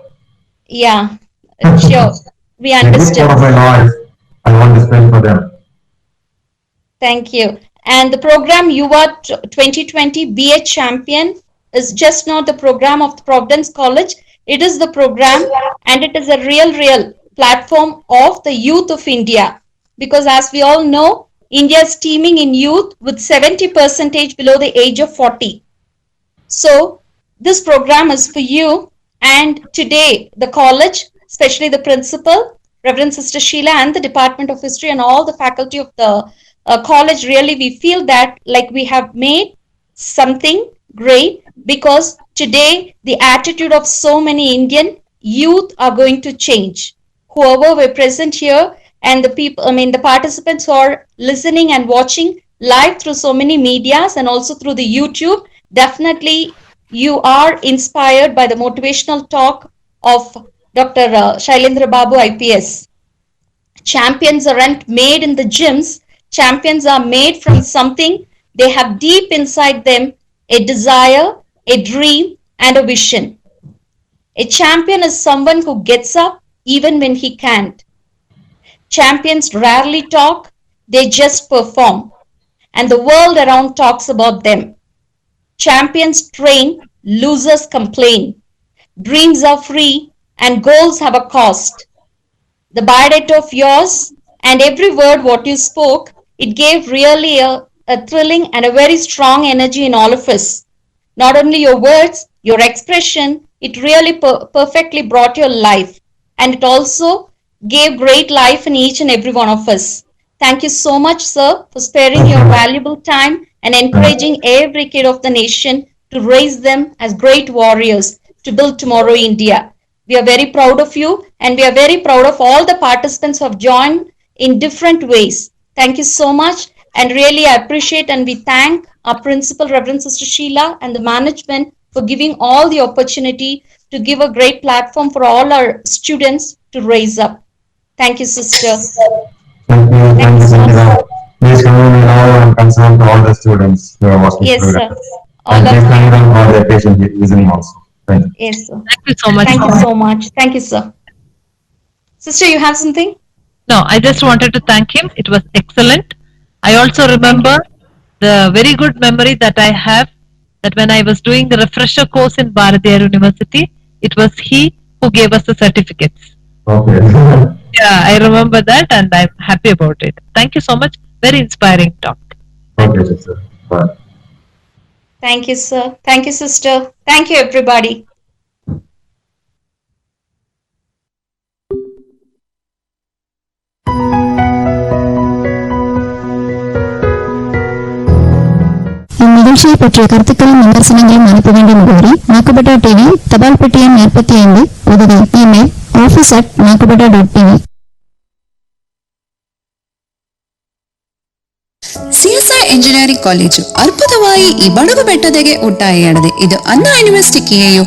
Yeah, sure. We A good understand. part of my life, I want to spend for them. Thank you. And the program Yuva 2020 BA Champion is just not the program of the Providence College. It is the program, and it is a real platform of the youth of India. Because as we all know, India is teeming in youth with 70% below the age of 40. So this program is for you. And today, the college, especially the principal, Reverend Sister Sheila, and the Department of History and all the faculty of the college, really, we feel that like we have made something great, because today the attitude of so many Indian youth are going to change. Whoever were present here and the people, the participants who are listening and watching live through so many medias and also through the YouTube, definitely you are inspired by the motivational talk of Dr. Shailendra Babu IPS. Champions aren't made in the gyms. Champions are made from something they have deep inside them, a desire, a dream, and a vision. A champion is someone who gets up even when he can't. Champions rarely talk, they just perform. And the world around talks about them. Champions train, losers complain. Dreams are free and goals have a cost. The biodata of yours and every word what you spoke, it gave really a thrilling and a very strong energy in all of us. Not only your words, your expression, it really perfectly brought your life. And it also gave great life in each and every one of us. Thank you so much, sir, for sparing your valuable time and encouraging every kid of the nation to raise them as great warriors to build tomorrow India. We are very proud of you, and we are very proud of all the participants who have joined in different ways. Thank you so much, and really I appreciate and we thank our principal, Reverend Sister Sheila, and the management for giving all the opportunity to give a great platform for all our students to raise up. Thank you, sister. Thank you, Sandra. Please convey all and concern to all the students who are watching Yes, this program. sir. All And of please you. convey them for their patient listening also. Thank you. Yes, sir. Thank you so much. Thank you so much. Thank you, sir. Sister, you have something? No, I just wanted to thank him. It was excellent. I also remember the very good memory that I have that when I was doing the refresher course in Bharatiyar University, it was he who gave us the certificates. Okay. Yeah, I remember that and I'm happy about it. Thank you so much. Very inspiring talk. Okay, sister. Bye. Thank you, sir. Thank you, sister. Thank you, everybody. இந்நிகழ்ச்சியை பற்றிய கருத்துக்களும் விமர்சனங்களையும் அனுப்ப வேண்டிய முகவரி நாக்குபட்டா TV, தபால் பெட்டி எண் 45, உதவி email office@nakubata.tv. CSI engineering college ಅದ್ಭುತವಾಗಿ ಈ ಬಡಗು ಬೆಟ್ಟದಗೆ ಒಟ್ಟಾರೆಯಾಡಿದೆ. ಇದು ಅಣ್ಣಾ ಯೂನಿವರ್ಸಿಟಿ ಕೆಎಯು